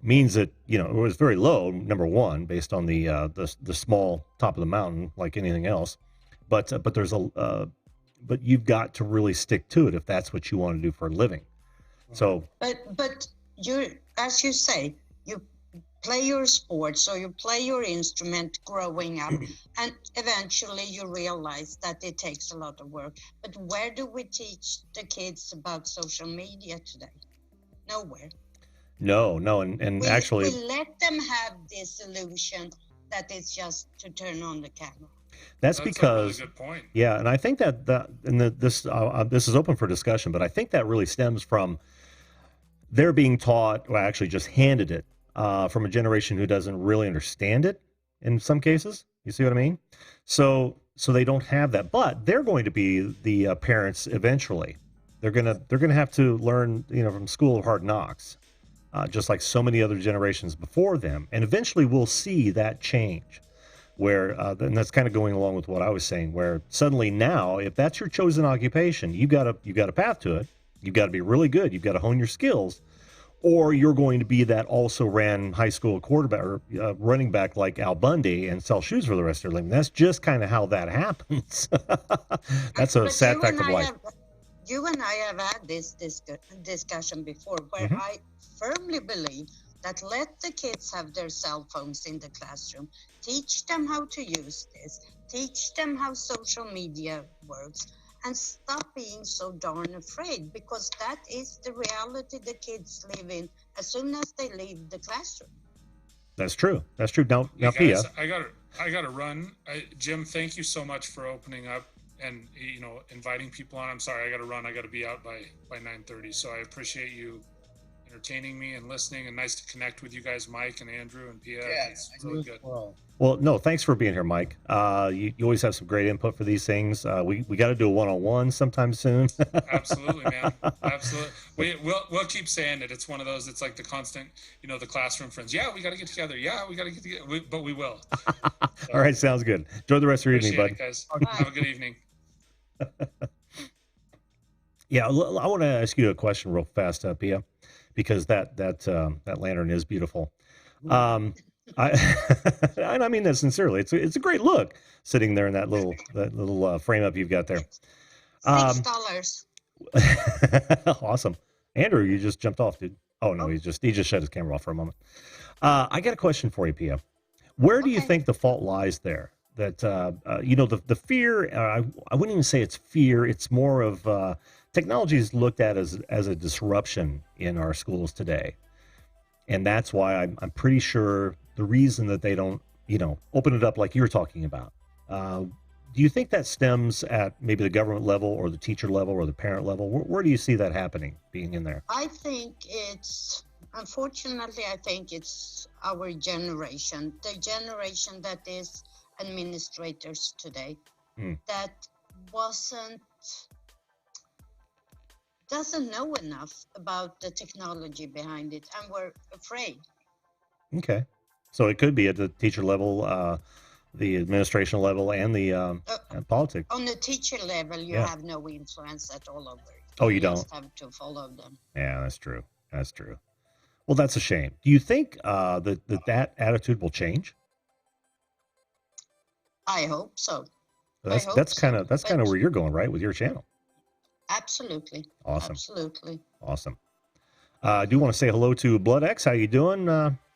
means that, you know, it was very low, number one, based on the small top of the mountain, like anything else. But there's but you've got to really stick to it if that's what you want to do for a living. So, but you, as you say, you play your sport, so you play your instrument growing up, and eventually you realize that it takes a lot of work. But where do we teach the kids about social media today? Nowhere. No, and actually, we let them have this illusion that it's just to turn on the camera. That's because, a really good point. Yeah, and I think this is open for discussion, but I think that really stems from they're being taught, well, actually just handed it from a generation who doesn't really understand it in some cases. You see what I mean? So they don't have that, but they're going to be the parents eventually. They're gonna have to learn, you know, from School of Hard Knocks. Just like so many other generations before them. And eventually we'll see that change where, and that's kind of going along with what I was saying, where suddenly now, if that's your chosen occupation, you've got a path to it. You've got to be really good. You've got to hone your skills, or you're going to be that also ran high school quarterback or running back like Al Bundy and sell shoes for the rest of their life. That's just kind of how that happens. That's a sad fact of life. You and I have had this discussion before, where I firmly believe that let the kids have their cell phones in the classroom, teach them how to use this, teach them how social media works, and stop being so darn afraid, because that is the reality the kids live in as soon as they leave the classroom. That's true. Now, hey Pia. Guys, I gotta run. Jim, thank you so much for opening up and, you know, inviting people on. I'm sorry, I got to run. I got to be out by 9:30. So I appreciate you entertaining me and listening, and nice to connect with you guys, Mike and Andrew and Pia. Yeah, It's really good. Well, no, thanks for being here, Mike. You always have some great input for these things. We got to do a one-on-one sometime soon. Absolutely, man. Absolutely. We'll keep saying it. It's one of those. It's like the constant, the classroom friends. Yeah, we got to get together. Yeah, we got to get together. But we will. So, All right, sounds good. Enjoy the rest of your evening, bud. Guys. Have a good evening. Yeah, I want to ask you a question real fast, Pia, because that lantern is beautiful. And I mean that sincerely. It's a great look sitting there in that little frame up you've got there. $6. Awesome, Andrew. You just jumped off, dude. Oh no, he just shut his camera off for a moment. I got a question for you, Pia. Where do you think the fault lies there? That the fear. I wouldn't even say it's fear. It's more of technology is looked at as a disruption in our schools today. And that's why I'm pretty sure the reason that they don't, open it up like you're talking about. Do you think that stems at maybe the government level or the teacher level or the parent level? Where do you see that happening, being in there? Unfortunately, I think it's our generation, the generation that is administrators today, that doesn't know enough about the technology behind it, and we're afraid. Okay. So it could be at the teacher level, the administration level, and the politics. On the teacher level, you have no influence at all over it. Oh, you don't? Just have to follow them. Yeah, that's true. That's true. Well, that's a shame. Do you think that attitude will change? I hope so. That's kind of where you're going, right, with your channel. Absolutely. Awesome. Absolutely. Awesome. I do want to say hello to Blood X. How you doing,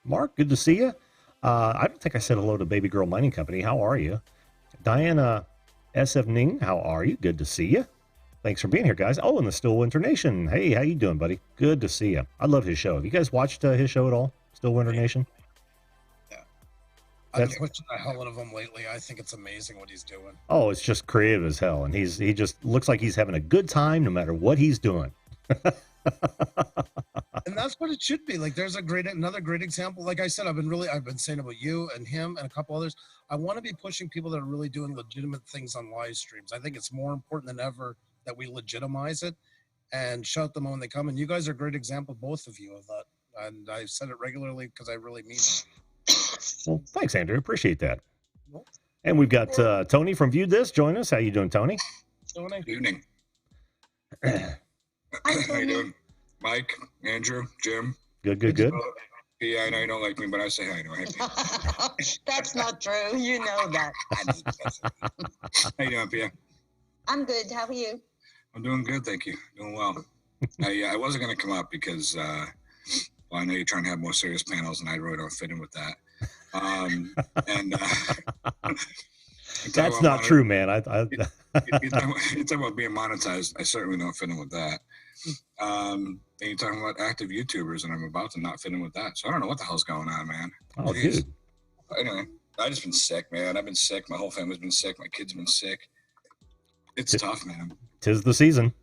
Mark? Good to see you. I don't think I said hello to Baby Girl Mining Company. How are you? Diana SF Ning, how are you? Good to see you. Thanks for being here, guys. Oh, and the Still Winter Nation. Hey, how you doing, buddy? Good to see you. I love his show. Have you guys watched his show at all? Still Winter Nation? I've been watching the hell out of him lately. I think it's amazing what he's doing. Oh, it's just creative as hell, and he just looks like he's having a good time no matter what he's doing. And that's what it should be. Like, there's another great example. Like I said, I've been saying about you and him and a couple others. I want to be pushing people that are really doing legitimate things on live streams. I think it's more important than ever that we legitimize it and shout them when they come. And you guys are a great example, both of you, of that. And I've said it regularly because I really mean it. Well, thanks, Andrew. Appreciate that. And we've got Tony from Viewed This. Join us. How you doing, Tony? Good evening. How you doing? Mike, Andrew, Jim. Good. Yeah, I know you don't like me, but I say hi anyway. That's not true. You know that. How you doing, Pia? I'm good. How are you? I'm doing good, thank you. Doing well. I wasn't going to come up because, I know you're trying to have more serious panels, and I really don't fit in with that. That's not true, man. You're talking about being monetized. I certainly don't fit in with that. And you're talking about active YouTubers, and I'm about to not fit in with that. So I don't know what the hell's going on, man. Oh, dude. Anyway, I've just been sick, man. I've been sick. My whole family's been sick. My kids have been sick. It's tough, man. 'Tis the season.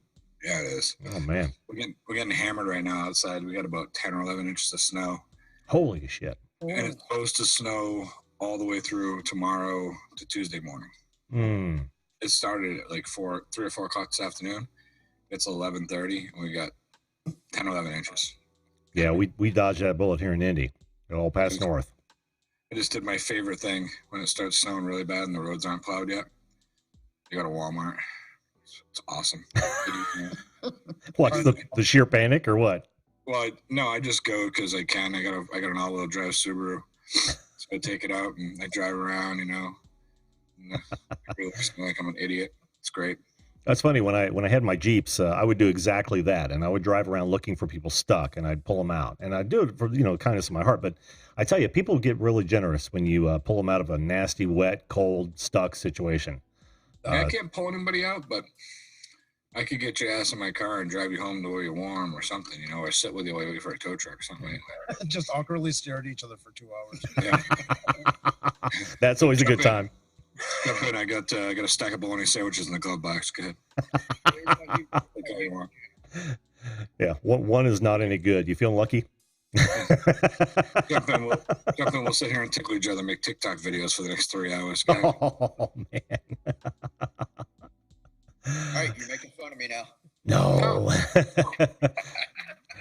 Yeah, it is. Oh, man. We're getting hammered right now outside. We got about 10 or 11 inches of snow. Holy shit. And it's supposed to snow all the way through tomorrow to Tuesday morning. It started at like 3 or 4 o'clock this afternoon. It's 11:30, and we got 10 or 11 inches. Yeah, we dodged that bullet here in Indy. It all passed north. I just did my favorite thing when it starts snowing really bad and the roads aren't plowed yet. You go to Walmart. It's awesome. What's the sheer panic or what? Well, no, I just go because I can. I got an all-wheel drive Subaru, so I take it out and I drive around. And I really feel like I'm an idiot. It's great. That's funny. When I had my Jeeps, I would do exactly that, and I would drive around looking for people stuck, and I'd pull them out, and I'd do it for kindness of my heart. But I tell you, people get really generous when you pull them out of a nasty, wet, cold, stuck situation. I can't pull anybody out, but I could get your ass in my car and drive you home to where you're warm or something, or sit with you while you wait for a tow truck or something like that. Just awkwardly stare at each other for 2 hours. Yeah. That's always a good time. Jump in. I got a stack of bologna sandwiches in the glove box. Go ahead. Yeah, one is not any good. You feeling lucky? Jump in, we'll sit here and tickle each other, make TikTok videos for the next 3 hours. Go ahead. Oh man. All right, you're making fun of me now. No.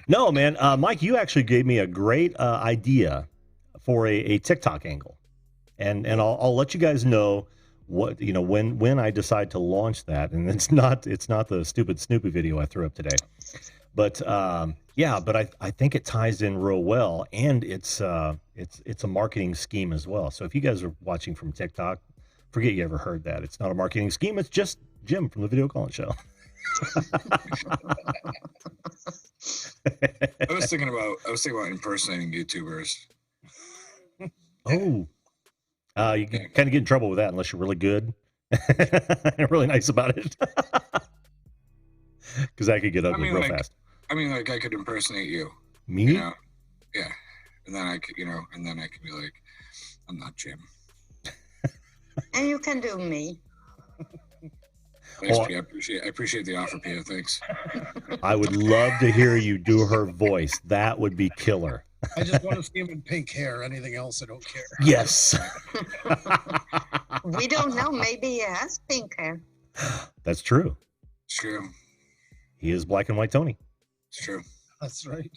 No, man. Mike, you actually gave me a great idea for a TikTok angle, and I'll let you guys know what, you know, when I decide to launch that. And it's not the stupid Snoopy video I threw up today, but yeah, but I think it ties in real well, and it's a marketing scheme as well. So if you guys are watching from TikTok, forget you ever heard that. It's not a marketing scheme. It's just Jim from the Video Calling Show. I was thinking about impersonating YouTubers. Oh, you can kind of get in trouble with that unless you're really good and really nice about it, because that could get ugly real fast. I mean, like, I could impersonate you. Me? You know? Yeah, and then I could, you know, and then I could be like, I'm not Jim. And you can do me. Thanks, P. I appreciate the offer, Pia. Thanks. I would love to hear you do her voice. That would be killer. I just want to see him in pink hair. Anything else, I don't care. Yes. We don't know. Maybe he has pink hair. That's true. It's true. He is Black and White Tony. It's true. That's right.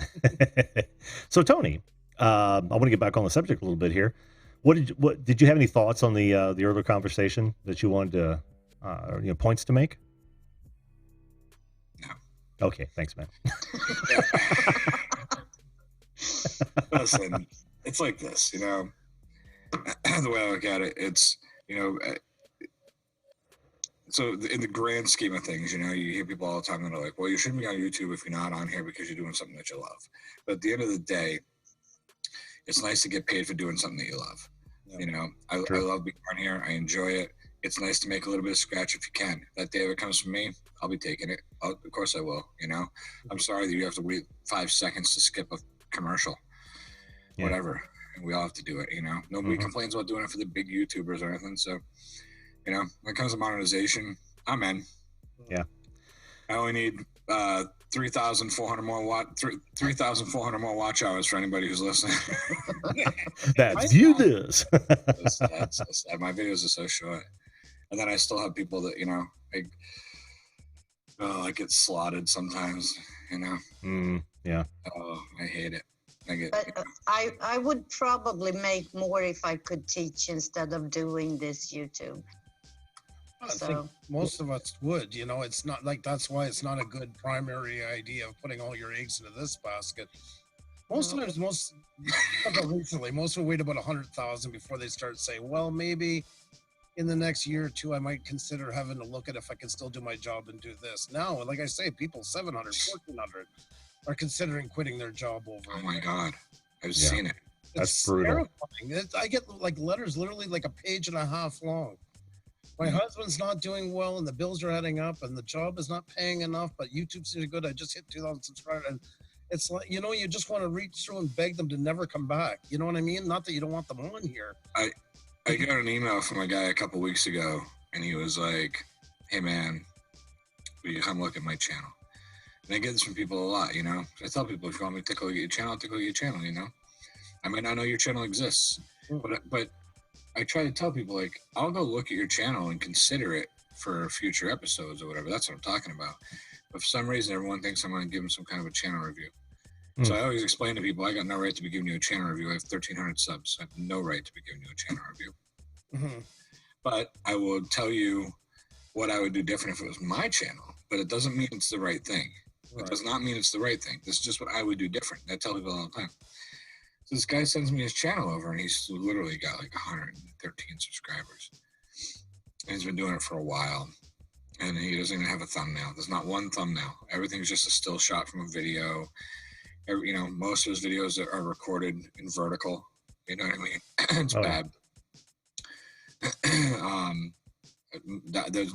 So, Tony, I want to get back on the subject a little bit here. What did you have any thoughts on the earlier conversation that you wanted to, you know, points to make? No. Okay, thanks, man. Listen, it's like this, you know. The way I look at it, it's, you know, so in the grand scheme of things, you know, you hear people all the time that are like, well, you shouldn't be on YouTube if you're not on here because you're doing something that you love. But at the end of the day, it's nice to get paid for doing something that you love. Yeah. You know, I love being on here. I enjoy it. It's nice to make a little bit of scratch if you can. That day if it comes from me, I'll be taking it. Of course I will, you know. I'm sorry that you have to wait 5 seconds to skip a commercial. Yeah. Whatever. We all have to do it, you know. Nobody complains about doing it for the big YouTubers or anything. So, you know, when it comes to monetization, I'm in. Yeah. I only need 3,400 more watch hours for anybody who's listening. That's view this. My videos are so short, and then I still have people that, you know, I get slotted sometimes. You know. Yeah. Oh, I hate it. I would probably make more if I could teach instead of doing this YouTube. I think most of us would, you know. It's not like, that's why it's not a good primary idea of putting all your eggs into this basket. Most times, recently, most will wait about 100,000 before they start saying, well, maybe in the next year or two, I might consider having to look at if I can still do my job and do this. Now, like I say, people 700, 1,400 are considering quitting their job over. Oh my God, I've seen it. That's brutal. Terrifying. I get like letters literally like a page and a half long. My husband's not doing well, and the bills are adding up, and the job is not paying enough, but YouTube's doing good. I just hit 2,000 subscribers, and it's like, you know, you just want to reach through and beg them to never come back. You know what I mean? Not that you don't want them on here. I got an email from a guy a couple weeks ago, and he was like, "Hey man, will you come look at my channel?" And I get this from people a lot, you know. I tell people, if you want me to take a look at your channel, take a look at your channel. You know, I might not know your channel exists, but I try to tell people, like, I'll go look at your channel and consider it for future episodes or whatever. That's what I'm talking about. But for some reason, everyone thinks I'm going to give them some kind of a channel review. So I always explain to people, I got no right to be giving you a channel review. I have 1,300 subs. I have no right to be giving you a channel review. But I will tell you what I would do different if it was my channel. But it doesn't mean it's the right thing. It does not mean it's the right thing. This is just what I would do different. I tell people all the time. So this guy sends me his channel over, and he's literally got like 113 subscribers. And he's been doing it for a while. And he doesn't even have a thumbnail. There's not one thumbnail. Everything's just a still shot from a video. You know, most of his videos are recorded in vertical. You know what I mean? It's bad.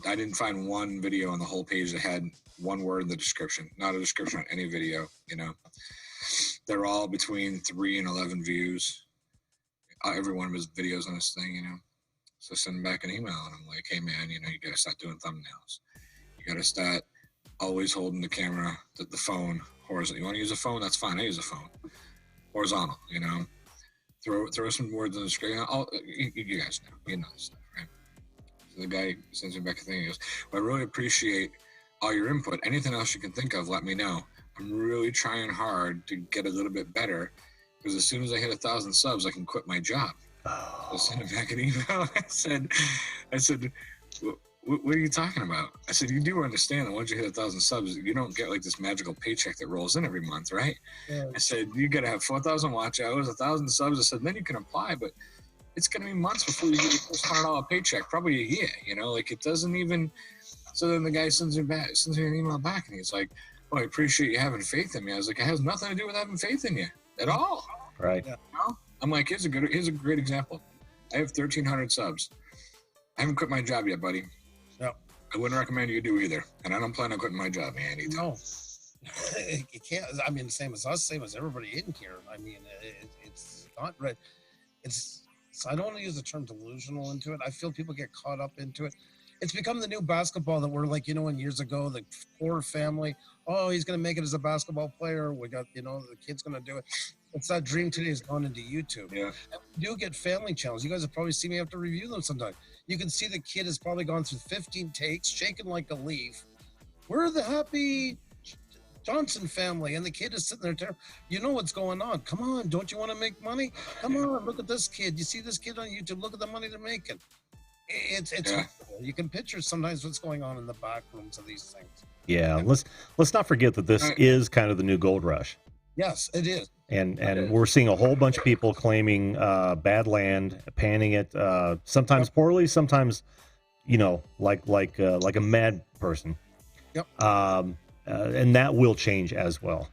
I didn't find one video on the whole page that had one word in the description. Not a description on any video, you know. They're all between 3 and 11 views. Every one of his videos on this thing, you know. So send him back an email, and I'm like, hey man, you know, you gotta start doing thumbnails. You gotta start always holding the camera, the phone horizontal. You want to use a phone? That's fine. I use a phone horizontal. You know, throw some words on the screen. You guys know, you know this stuff, right? So the guy sends me back a thing. He goes, well, I really appreciate all your input. Anything else you can think of, let me know. I'm really trying hard to get a little bit better, because as soon as I hit 1,000 subs, I can quit my job. So I sent him back an email. I said, what are you talking about? I said, you do understand that once you hit 1,000 subs, you don't get like this magical paycheck that rolls in every month, right? Yeah. I said, you got to have 4,000 watch hours, 1,000 subs. I said, then you can apply, but it's going to be months before you get your first $100 paycheck, probably a year, you know, like it doesn't even. So then the guy sends me an email back, and he's like, well, I appreciate you having faith in me. I was like, it has nothing to do with having faith in you at all. Right. You know? I'm like, here's a great example. I have 1,300 subs. I haven't quit my job yet, buddy. No. I wouldn't recommend you do either. And I don't plan on quitting my job, man, either. No. You can't. I mean, same as us, same as everybody in here. I mean, it's not right. I don't want to use the term delusional into it. I feel people get caught up into it. It's become the new basketball that we're like, you know, in years ago, the poor family, oh, he's going to make it as a basketball player. We got, you know, the kid's going to do it. It's that dream today has gone into YouTube. Yeah. And we do get family channels. You guys have probably seen me have to review them sometime. You can see the kid has probably gone through 15 takes, shaking like a leaf. We're the happy Johnson family. And the kid is sitting there. You know what's going on. Come on. Don't you want to make money? Come on. Look at this kid. You see this kid on YouTube. Look at the money they're making. It's yeah. You can picture sometimes what's going on in the back rooms of these things. Yeah, let's not forget that this is kind of the new gold rush. Yes, it is. And we're seeing a whole bunch of people claiming bad land, panning it, sometimes poorly, sometimes, you know, like a mad person. Yep. And that will change as well.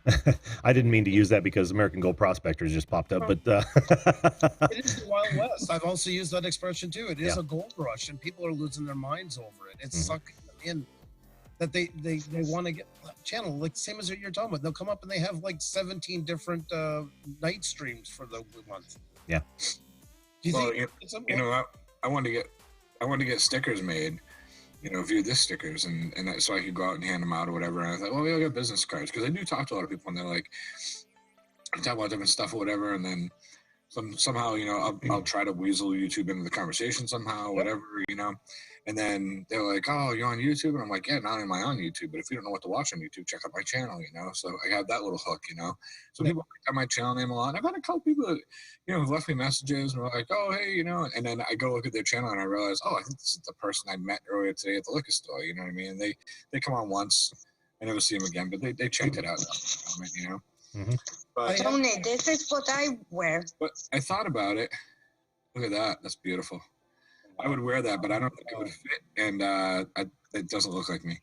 I didn't mean to use that because American Gold Prospectors just popped up, but it is the Wild West. I've also used that expression too. It is a gold rush, and people are losing their minds over it. It's sucking them in. That they want to get channel, like same as what you're talking about. They'll come up and they have like 17 different night streams for the month. Yeah. Do you think you know, I want to get stickers made. You know, view this stickers, and so I could go out and hand them out or whatever. And I thought, well, maybe I'll get business cards, because I do talk to a lot of people, and they're like, talk about different stuff or whatever, and then somehow, you know, I'll try to weasel YouTube into the conversation somehow, whatever, you know. And then they're like, oh, you're on YouTube? And I'm like, yeah, not only am I on YouTube, but if you don't know what to watch on YouTube, check out my channel, you know. So I have that little hook, you know. So people like my channel name a lot. I've had a couple people that, you know, have left me messages and were like, oh, hey, you know. And then I go look at their channel and I realize, oh, I think this is the person I met earlier today at the liquor store, you know what I mean? And they come on once. I never see them again, but they checked it out, you know. Mm-hmm. But, Tony, this is what I wear. But I thought about it. Look at that. That's beautiful. I would wear that, but I don't think it would fit, and it doesn't look like me.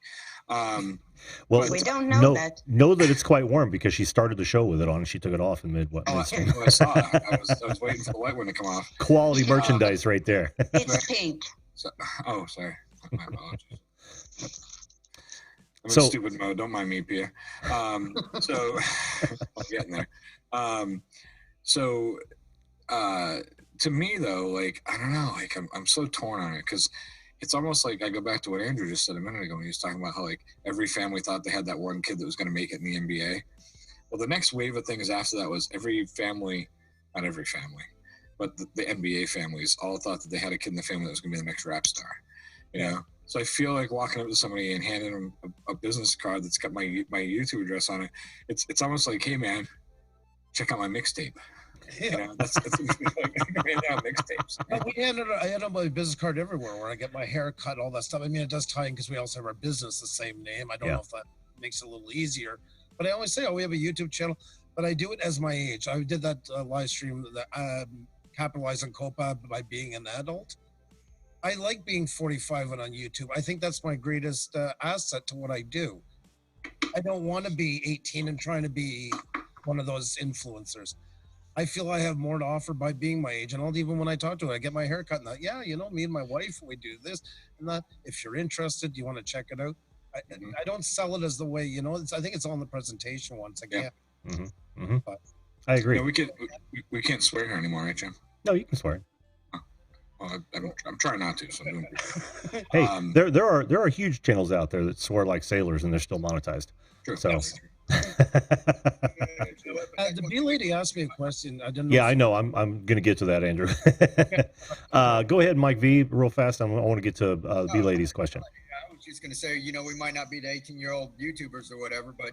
Well, we don't know that. Know that it's quite warm because she started the show with it on, and she took it off in midstream. I saw that. I was waiting for the white one to come off. Quality merchandise right there. It's pink. Sorry. My apologies. I'm in stupid mode. Don't mind me, Pia. So I'm getting there. To me though, like, I don't know, like I'm so torn on it, because it's almost like I go back to what Andrew just said a minute ago when he was talking about how like every family thought they had that one kid that was going to make it in the NBA. Well, the next wave of things after that was every family, not every family, but the NBA families all thought that they had a kid in the family that was going to be the next rap star, you know? So I feel like walking up to somebody and handing them a business card that's got my YouTube address on it. It's almost like, hey man, check out my mixtape. Yeah. You know, that's like, mixtapes. I had on my business card everywhere where I get my hair cut, all that stuff. I mean, it does tie in because we also have our business the same name. I don't know if that makes it a little easier, but I always say, oh, we have a YouTube channel, but I do it as my age. I did that live stream that capitalized on COPA by being an adult. I like being 45 and on YouTube. I think that's my greatest asset to what I do. I don't want to be 18 and trying to be one of those influencers. I feel I have more to offer by being my age. And even when I talk to her, I get my hair cut and that, yeah, you know, me and my wife, we do this and that. If you're interested, you want to check it out. I don't sell it as the way, you know, I think it's all in the presentation once again. Yeah. Mm-hmm. Mm-hmm. But I agree. No, we can't swear here anymore, right, Jim? No, you can swear. Oh, I'm trying not to, so I'm doing good. Hey, there are huge channels out there that swear like sailors and they're still monetized. True. So. Yes. The B lady asked me a question. I didn't know. Yeah, I know. I'm going to get to that, Andrew. Go ahead, Mike V, real fast. I want to get to B lady's question. I was just going to say, you know, we might not be the 18-year-old YouTubers or whatever, but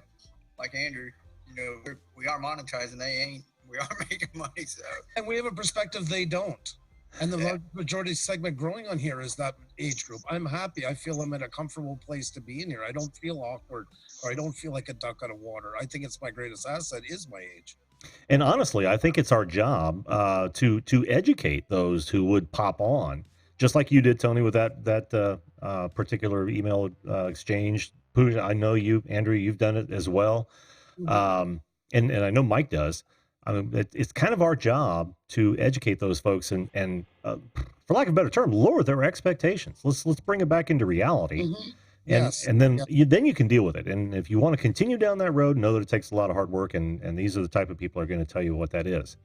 like Andrew, you know, we are monetizing. They ain't. We are making money, so. And we have a perspective they don't. And the majority segment growing on here is that age group. I'm happy. I feel I'm in a comfortable place to be in here. I don't feel awkward, or I don't feel like a duck out of water. I think it's my greatest asset is my age. And honestly, I think it's our job to educate those who would pop on, just like you did, Tony, with that particular email exchange. Pooja, I know you, Andrew, you've done it as well, and I know Mike does. I mean, it's kind of our job to educate those folks and for lack of a better term, lower their expectations. Let's bring it back into reality. Mm-hmm. And, Yes. and then you can deal with it. And if you want to continue down that road, know that it takes a lot of hard work, and these are the type of people who are going to tell you what that is.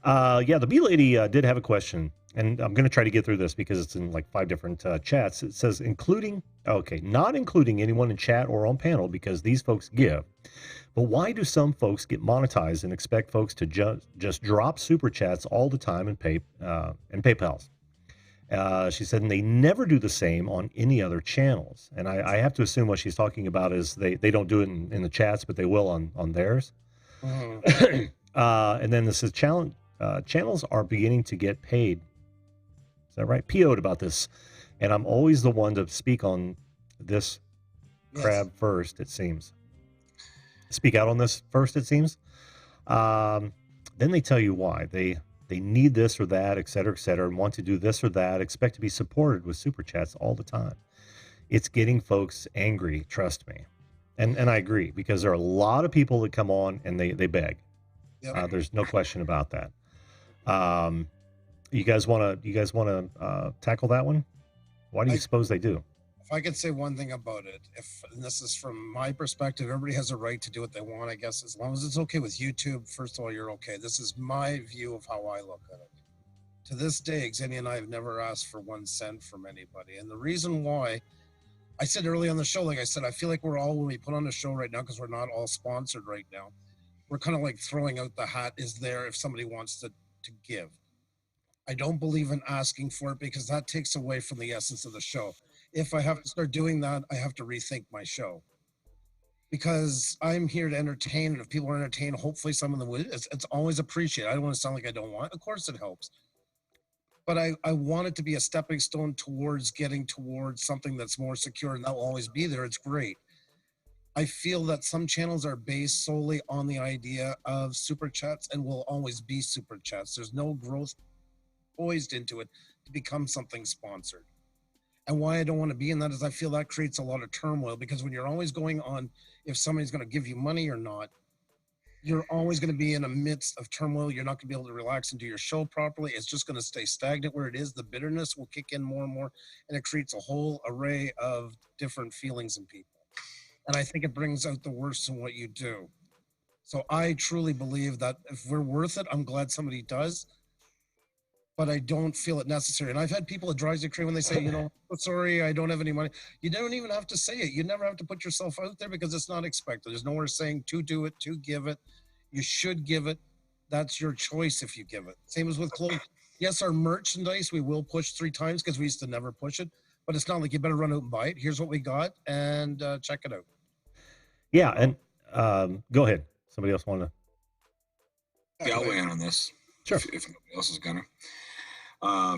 The B lady did have a question, and I'm going to try to get through this because it's in like 5 different chats. It says not including anyone in chat or on panel because these folks give. But why do some folks get monetized and expect folks to just drop super chats all the time and PayPals? She said, and they never do the same on any other channels. And I have to assume what she's talking about is they don't do it in the chats, but they will on theirs. Mm-hmm. And then this is channels are beginning to get paid. Is that right? PO'd about this. And I'm always the one to speak on this crab first, it seems. Speak out on this first, it seems. Then they tell you why. They need this or that, et cetera, and want to do this or that, expect to be supported with super chats all the time. It's getting folks angry, trust me. And I agree, because there are a lot of people that come on and they beg. Yep. There's no question about that. You guys want to tackle that one? Why do you suppose they do? If I could say one thing about it, and this is from my perspective, everybody has a right to do what they want, I guess, as long as it's okay with YouTube. First of all, you're okay. This is my view of how I look at it. To this day, Xenia and I have never asked for 1 cent from anybody. And the reason why, I said early on the show, like I said, I feel like we're all, when we put on a show right now, because we're not all sponsored right now, we're kind of like throwing out the hat is there if somebody wants to give. I don't believe in asking for it because that takes away from the essence of the show. If I have to start doing that, I have to rethink my show, because I'm here to entertain. And if people are entertained, hopefully some of them will. It's always appreciated. I don't want to sound like I don't want. Of course it helps. But I want it to be a stepping stone towards getting towards something that's more secure, and that will always be there. It's great. I feel that some channels are based solely on the idea of super chats and will always be super chats. There's no growth poised into it to become something sponsored. And why I don't want to be in that is I feel that creates a lot of turmoil, because when you're always going on if somebody's going to give you money or not, you're always going to be in a midst of turmoil. You're not going to be able to relax and do your show properly. It's just going to stay stagnant where it is. The bitterness will kick in more and more, and it creates a whole array of different feelings in people. And I think it brings out the worst in what you do. So I truly believe that if we're worth it, I'm glad somebody does. But I don't feel it necessary. And I've had people, it drives you crazy when they say, you know, sorry, I don't have any money. You don't even have to say it. You never have to put yourself out there because it's not expected. There's nowhere saying to do it, to give it. You should give it. That's your choice if you give it. Same as with clothes. Yes, our merchandise, we will push 3 times because we used to never push it. But it's not like you better run out and buy it. Here's what we got, and check it out. Yeah, and go ahead. Somebody else want to? Yeah, I'll weigh in on this. Sure. If nobody else is gonna. I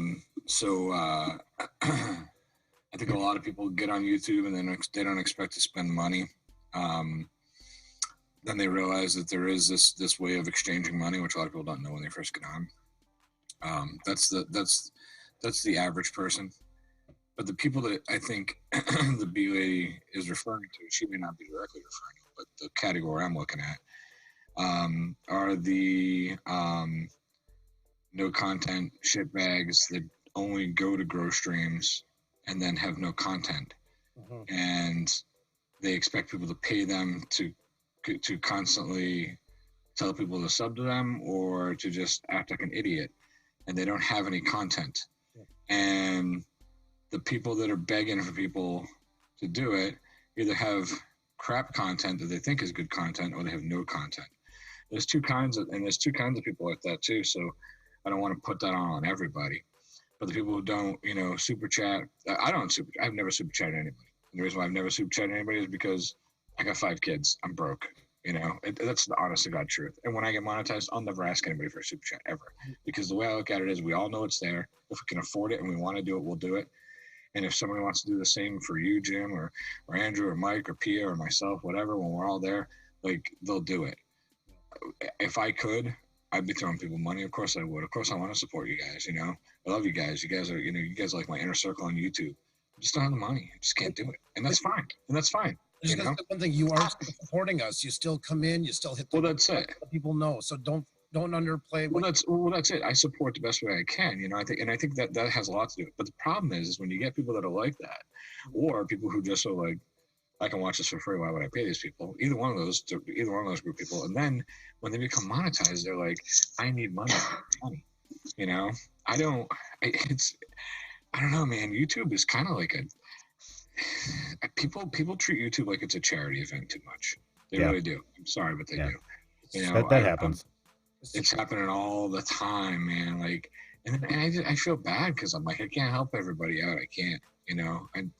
think a lot of people get on YouTube and then they don't expect to spend money. Then they realize that there is this way of exchanging money, which a lot of people don't know when they first get on. That's the average person. But the people that I think the B lady is referring to, she may not be directly referring to, but the category I'm looking at are the no content shitbags that only go to grow streams and then have no content. Mm-hmm. And they expect people to pay them to constantly tell people to sub to them or to just act like an idiot, and they don't have any content. And the people that are begging for people to do it either have crap content that they think is good content, or they have no content. There's two kinds of people like that too. So I don't want to put that on everybody. But the people who don't, super chat, I've never super chatted anybody. And the reason why I've never super chatted anybody is because I got 5 kids. I'm broke. That's the honest to God truth. And when I get monetized, I'll never ask anybody for a super chat ever, because the way I look at it is we all know it's there. If we can afford it and we want to do it, we'll do it. And if somebody wants to do the same for you, Jim, or Andrew, or Mike, or Pia, or myself, whatever, when we're all there, like, they'll do it. If I could, I'd be throwing people money. Of course I would. Of course I want to support you guys. I love you guys. You guys are, you guys are like my inner circle on YouTube. I just don't have the money. I just can't do it. And that's fine. Just one thing, you are supporting us. You still come in, you still hit the that's it. People know. So don't underplay. That's it. I support the best way I can. I think that has a lot to do with it. But the problem is when you get people that are like that, or people who just are like, I can watch this for free. Why would I pay these people? Either one of those group of people. And then when they become monetized, they're like, I need money. I don't know, man. YouTube is kind of like people treat YouTube like it's a charity event too much. They really do. I'm sorry, but they do. That happens. It's happening all the time, man. Like, and I feel bad because I'm like, I can't help everybody out. I can't.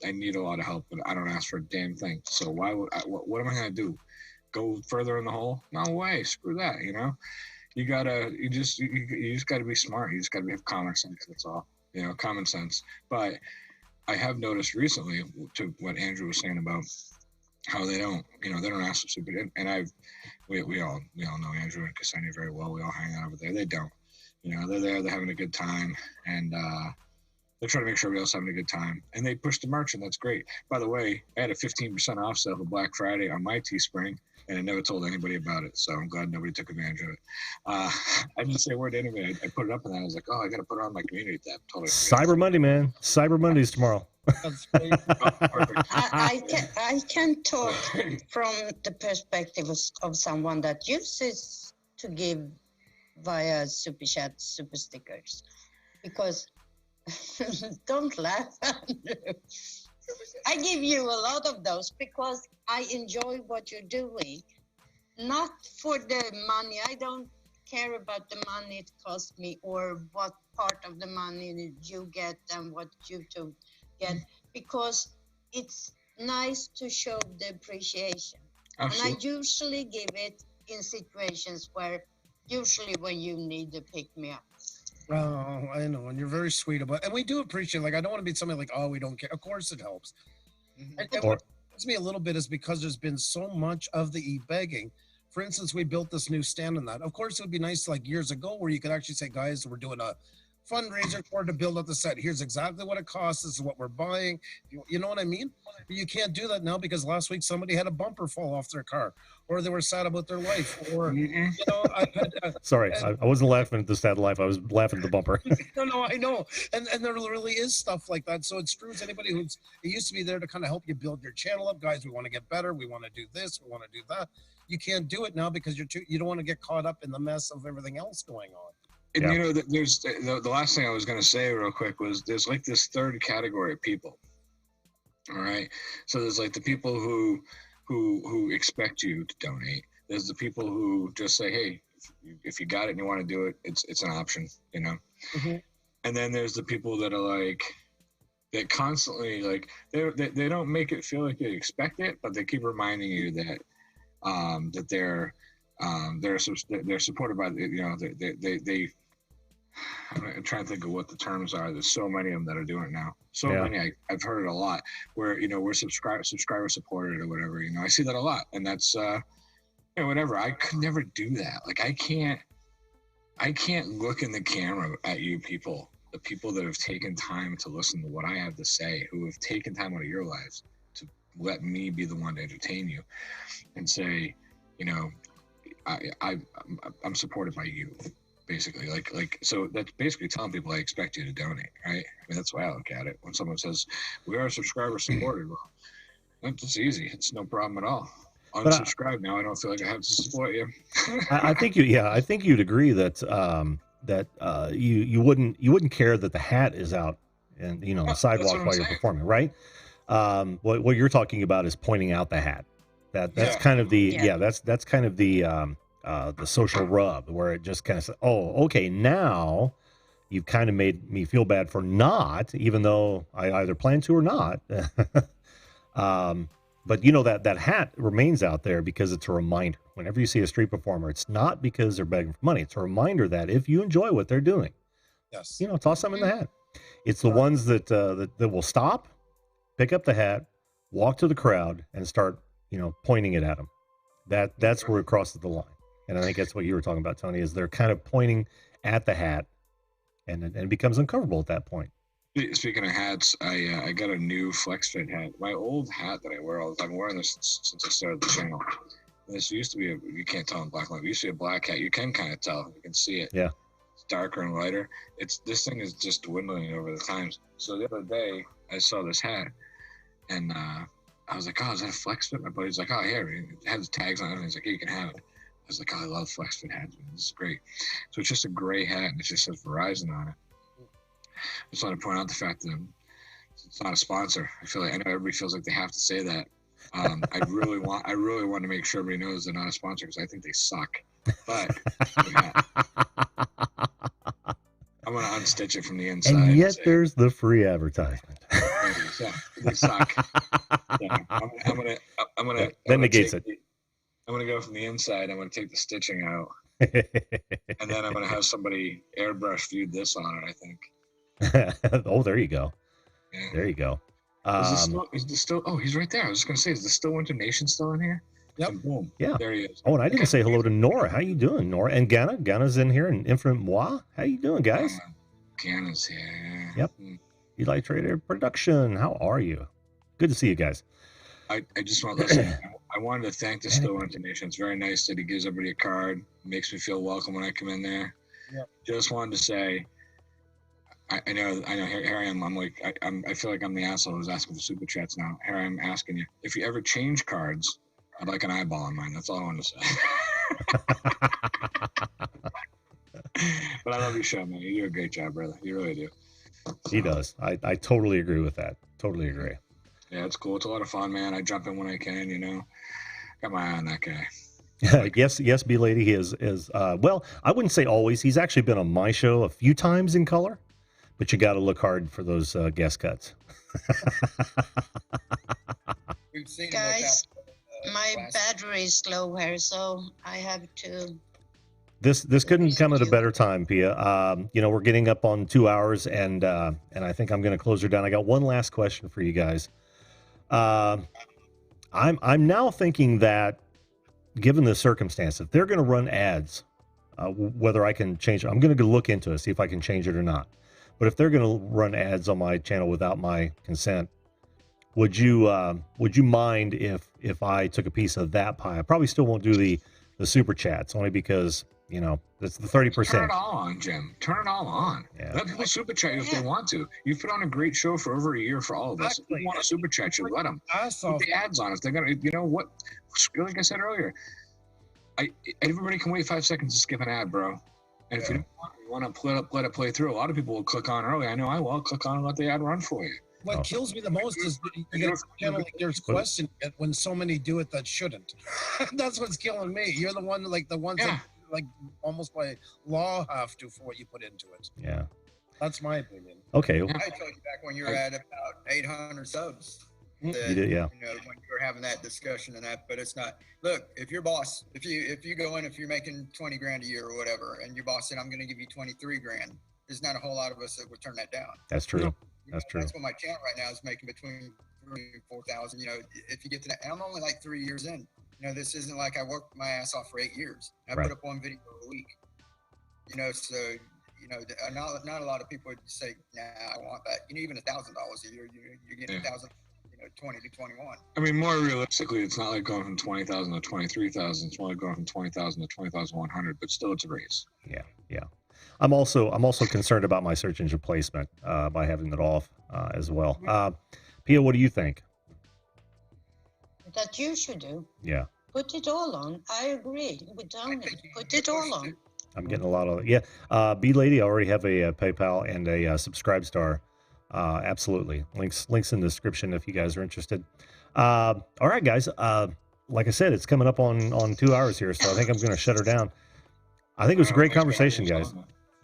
I need a lot of help, but I don't ask for a damn thing. So why would what am I gonna do? Go further in the hole? No way. Screw that. You just gotta be smart. You just gotta have common sense. That's all. Common sense. But I have noticed recently, to what Andrew was saying about how they don't ask for super. And we all know Andrew and Ksenia very well. We all hang out over there. They don't. They're there. They're having a good time, and they're trying to make sure everybody else is having a good time. And they push the merch, and that's great. By the way, I had a 15% off sale for Black Friday on my Teespring, and I never told anybody about it. So I'm glad nobody took advantage of it. I didn't say a word to anybody. I put it up, and I was like, I got to put it on my community tab. Totally Cyber Monday, man. Cyber Monday's tomorrow. I can talk from the perspective of someone that uses to give via super chat, super stickers, because don't laugh. I give you a lot of those because I enjoy what you're doing, not for the money. I don't care about the money it costs me or what part of the money you get and what YouTube get, because it's nice to show the appreciation. Absolutely. And I usually give it in situations where when you need to pick me up. Oh, I know, and you're very sweet about it. And we do appreciate, like, I don't want to be somebody like, we don't care. Of course it helps. And what helps me a little bit is because there's been so much of the e-begging. For instance, we built this new stand on that. Of course, it would be nice, like years ago, where you could actually say, guys, we're doing a fundraiser for to build up the set. Here's exactly what it costs. This is what we're buying. You know what I mean? You can't do that now because last week somebody had a bumper fall off their car, or they were sad about their life, or Sorry, I wasn't laughing at the sad life. I was laughing at the bumper. No, I know, and there really is stuff like that. So it screws anybody it used to be there to kind of help you build your channel up, guys. We want to get better. We want to do this. We want to do that. You can't do it now because you don't want to get caught up in the mess of everything else going on. And there's the last thing I was going to say real quick was there's like this third category of people. All right. So there's like the people who expect you to donate. There's the people who just say, hey, if you got it and you want to do it, it's an option, Mm-hmm. And then there's the people that are like, that constantly, like, they don't make it feel like they expect it, but they keep reminding you that that they're supported by, they I'm trying to think of what the terms are. There's so many of them that are doing it now. Many. I've heard it a lot where, we're subscriber supported or whatever. I see that a lot. And that's, whatever. I could never do that. Like, I can't look in the camera at you people, the people that have taken time to listen to what I have to say, who have taken time out of your lives to let me be the one to entertain you and say, I'm supported by you. Basically, like, so that's basically telling people I expect you to donate, right? I mean, that's why I look at it. When someone says we are subscriber supported, well, that's easy. It's no problem at all. Unsubscribe now. I don't feel like I have to support you. I think you'd agree that you wouldn't care that the hat is out and on the That's sidewalk what I'm while you're saying. performing, right? What you're talking about is pointing out the hat. That's Yeah. kind of the Yeah. that's kind of the social rub, where it just kind of says, oh, okay, now you've kind of made me feel bad for not, even though I either plan to or not. But that hat remains out there because it's a reminder. Whenever you see a street performer, it's not because they're begging for money. It's a reminder that if you enjoy what they're doing, Yes. toss some in the hat. It's the ones that will stop, pick up the hat, walk to the crowd, and start pointing it at them. That's where it crosses the line. And I think that's what you were talking about, Tony, is they're kind of pointing at the hat, and it becomes uncomfortable at that point. Speaking of hats, I got a new FlexFit hat. My old hat that I wear all the time, I'm wearing this since I started the channel. This used to be you can't tell in black and white. It used to be a black hat. You can kind of tell. You can see it. Yeah. It's darker and lighter. This thing is just dwindling over the times. So the other day I saw this hat, and I was like, oh, is that a FlexFit? My buddy's like, oh, here, it has tags on it. And he's like, hey, you can have it. I was like, oh, I love FlexFit hats. Man. This is great. So it's just a gray hat, and it just says Verizon on it. I just want to point out the fact that it's not a sponsor. I feel like I know everybody feels like they have to say that. I really want to make sure everybody knows they're not a sponsor because I think they suck. But yeah, I'm gonna unstitch it from the inside. And yet there's the free advertisement. Yeah, they suck. Yeah, I'm gonna that negates it. I'm gonna go from the inside. I'm gonna take the stitching out, and then I'm gonna have somebody airbrush viewed this on it. I think. Oh, there you go. Yeah. There you go. Is this still? Oh, he's right there. I was just gonna say, is the Still Winter Nation still in here? Yep. And boom. Yeah. There he is. Oh, and I didn't say hello to Nora. How you doing, Nora? And Ghana. Ghana's in here, and Infinite Moi. How you doing, guys? Ghana's here. Yep. Eli Trader Production. How are you? Good to see you guys. I just want to listen. I wanted to thank the Still Winter Nation. It's very nice that he gives everybody a card. Makes me feel welcome when I come in there. Yep. Just wanted to say, I know. Here I am. I feel like I'm the asshole who's asking for super chats now. Here I am asking you, if you ever change cards, I'd like an eyeball on mine. That's all I wanted to say. But I love your show, man. You do a great job, brother. You really do. He does. I totally agree with that. Totally agree. Yeah, it's cool. It's a lot of fun, man. I jump in when I can. Got my eye on that guy. Yes, B Lady. He is well, I wouldn't say always. He's actually been on my show a few times in color, but you got to look hard for those guest cuts. We've seen him Guys, with that, my last- battery is low here, so I have to. This couldn't come at a better time, Pia. We're getting up on 2 hours, and I think I'm going to close her down. I got one last question for you guys. I'm now thinking that, given the circumstance, if they're going to run ads, whether I can change it, I'm going to look into it, see if I can change it or not. But if they're going to run ads on my channel without my consent, would you mind if I took a piece of that pie? I probably still won't do the super chats, only because that's the 30%. Turn it all on, Jim. Turn it all on. Yeah. Let people super chat you if they want to. You've put on a great show for over a year for all of us. If Exactly. you want to super chat you, let them. I saw Put the ads on. If they're gonna, what? Like I said earlier, everybody can wait 5 seconds to skip an ad, bro. And if you don't want to let it play through, a lot of people will click on early. I know I will click on and let the ad run for you. What kills me the most is you get a channel like yours question it when so many do it that shouldn't. That's what's killing me. You're the one the ones Yeah. that like almost by law have to for what you put into it. Yeah. That's my opinion. Okay. I told you back when you were at about 800 subs. You did, yeah. When you were having that discussion and that, but it's not. Look, if your boss, if you go in, if you're making 20 grand a year or whatever, and your boss said, I'm going to give you 23 grand, there's not a whole lot of us that would turn that down. That's true. That's true. That's what my channel right now is making between 3,000 and 4,000. If you get to that, and I'm only like 3 years in. This isn't like I worked my ass off for 8 years. I Right. put up one video a week. So not a lot of people would say, nah, I want that. Even $1,000 a year, you're getting 1,000. 20 to 21. I mean, more realistically, it's not like going from 20,000 to 23,000. It's only going from 20,000 to 20,100, but still, it's a raise. Yeah. I'm also concerned about my search engine placement by having it off as well. Pia, what do you think? That you should do. Yeah. Put it all on. I agree with Tony. Put it all on. I'm getting a lot of B Lady. I already have a PayPal and a Subscribe Star. Absolutely. Links in the description if you guys are interested. All right, guys. Like I said, it's coming up on 2 hours here, so I think I'm going to shut her down. I think it was a great conversation, guys.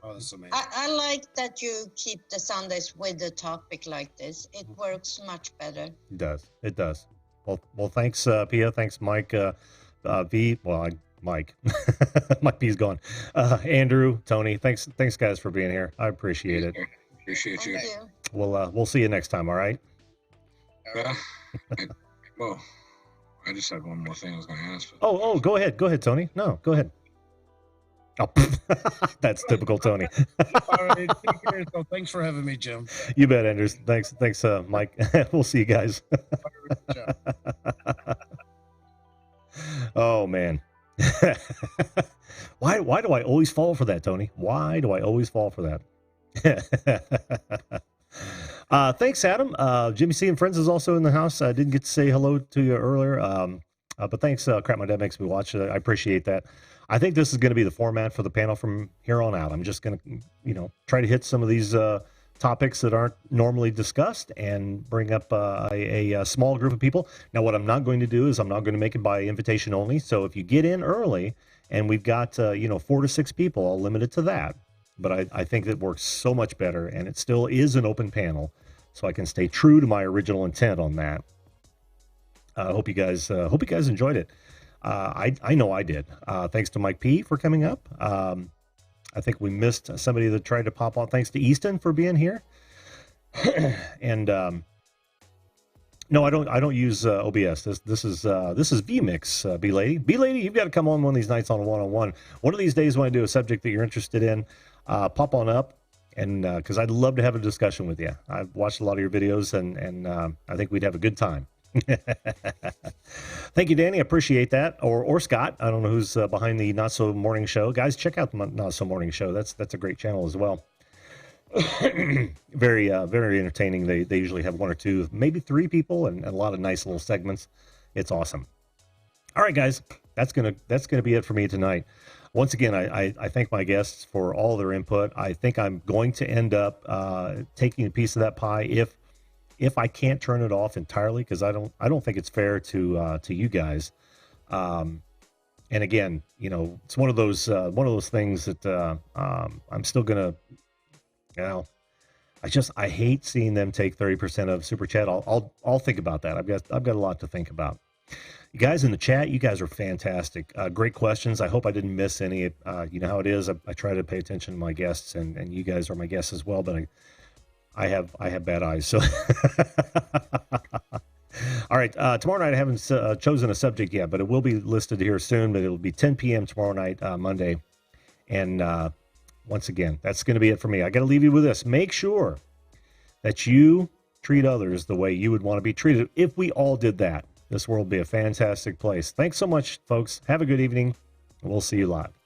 Oh, that's amazing. I like that you keep the Sundays with a topic like this. It works much better. It does. It does. Well, thanks, Pia. Thanks, Mike. V. Well, Mike. Mike P's gone. Andrew, Tony. Thanks, guys, for being here. I appreciate it. Appreciate you. Thank you. We'll see you next time. All right. Well, I just had one more thing I was going to ask. But... Oh, go ahead, Tony. No, go ahead. Oh, that's typical Tony. All right, take care. So thanks for having me, Jim. You bet, Anders. Thanks, Mike. We'll see you guys. Oh man. Why do I always fall for that, Tony? Why do I always fall for that? Thanks, Adam. Jimmy C and Friends is also in the house. I didn't get to say hello to you earlier. But thanks, Crap My Dad Makes Me Watch. I appreciate that. I think this is going to be the format for the panel from here on out. I'm just going to, try to hit some of these topics that aren't normally discussed and bring up a small group of people. Now, what I'm not going to do is I'm not going to make it by invitation only. So if you get in early and we've got, 4 to 6 people, I'll limit it to that. But I think it works so much better, and it still is an open panel, so I can stay true to my original intent on that. I hope you guys enjoyed it. I know I did. Thanks to Mike P for coming up. I think we missed somebody that tried to pop on. Thanks to Easton for being here. And no, I don't use OBS. This is vMix. B lady, you've got to come on one of these nights on a one-on-one. One of these days when I do a subject that you're interested in, pop on up, and because I'd love to have a discussion with you. I've watched a lot of your videos, and I think we'd have a good time. Thank you, Danny. I appreciate that. Or Scott. I don't know who's behind the Not So Morning Show. Guys, check out the Not So Morning Show. That's a great channel as well. Very entertaining. They usually have 1 or 2, maybe 3 people, and a lot of nice little segments. It's awesome. All right, guys, that's gonna be it for me tonight. Once again, I thank my guests for all their input. I think I'm going to end up taking a piece of that pie if I can't turn it off entirely, because I don't think it's fair to you guys. And again, it's one of those things that I'm still gonna, I hate seeing them take 30% of super chat. I'll think about that. I've got a lot to think about. You guys in the chat, you guys are fantastic. Great questions. I hope I didn't miss any. You know how it is. I try to pay attention to my guests, and you guys are my guests as well. But I have bad eyes. So, all right. Tomorrow night I haven't chosen a subject yet, but it will be listed here soon. But it'll be 10 p.m. tomorrow night, Monday. And once again, that's going to be it for me. I got to leave you with this. Make sure that you treat others the way you would want to be treated. If we all did that, this world would be a fantastic place. Thanks so much, folks. Have a good evening, and we'll see you live.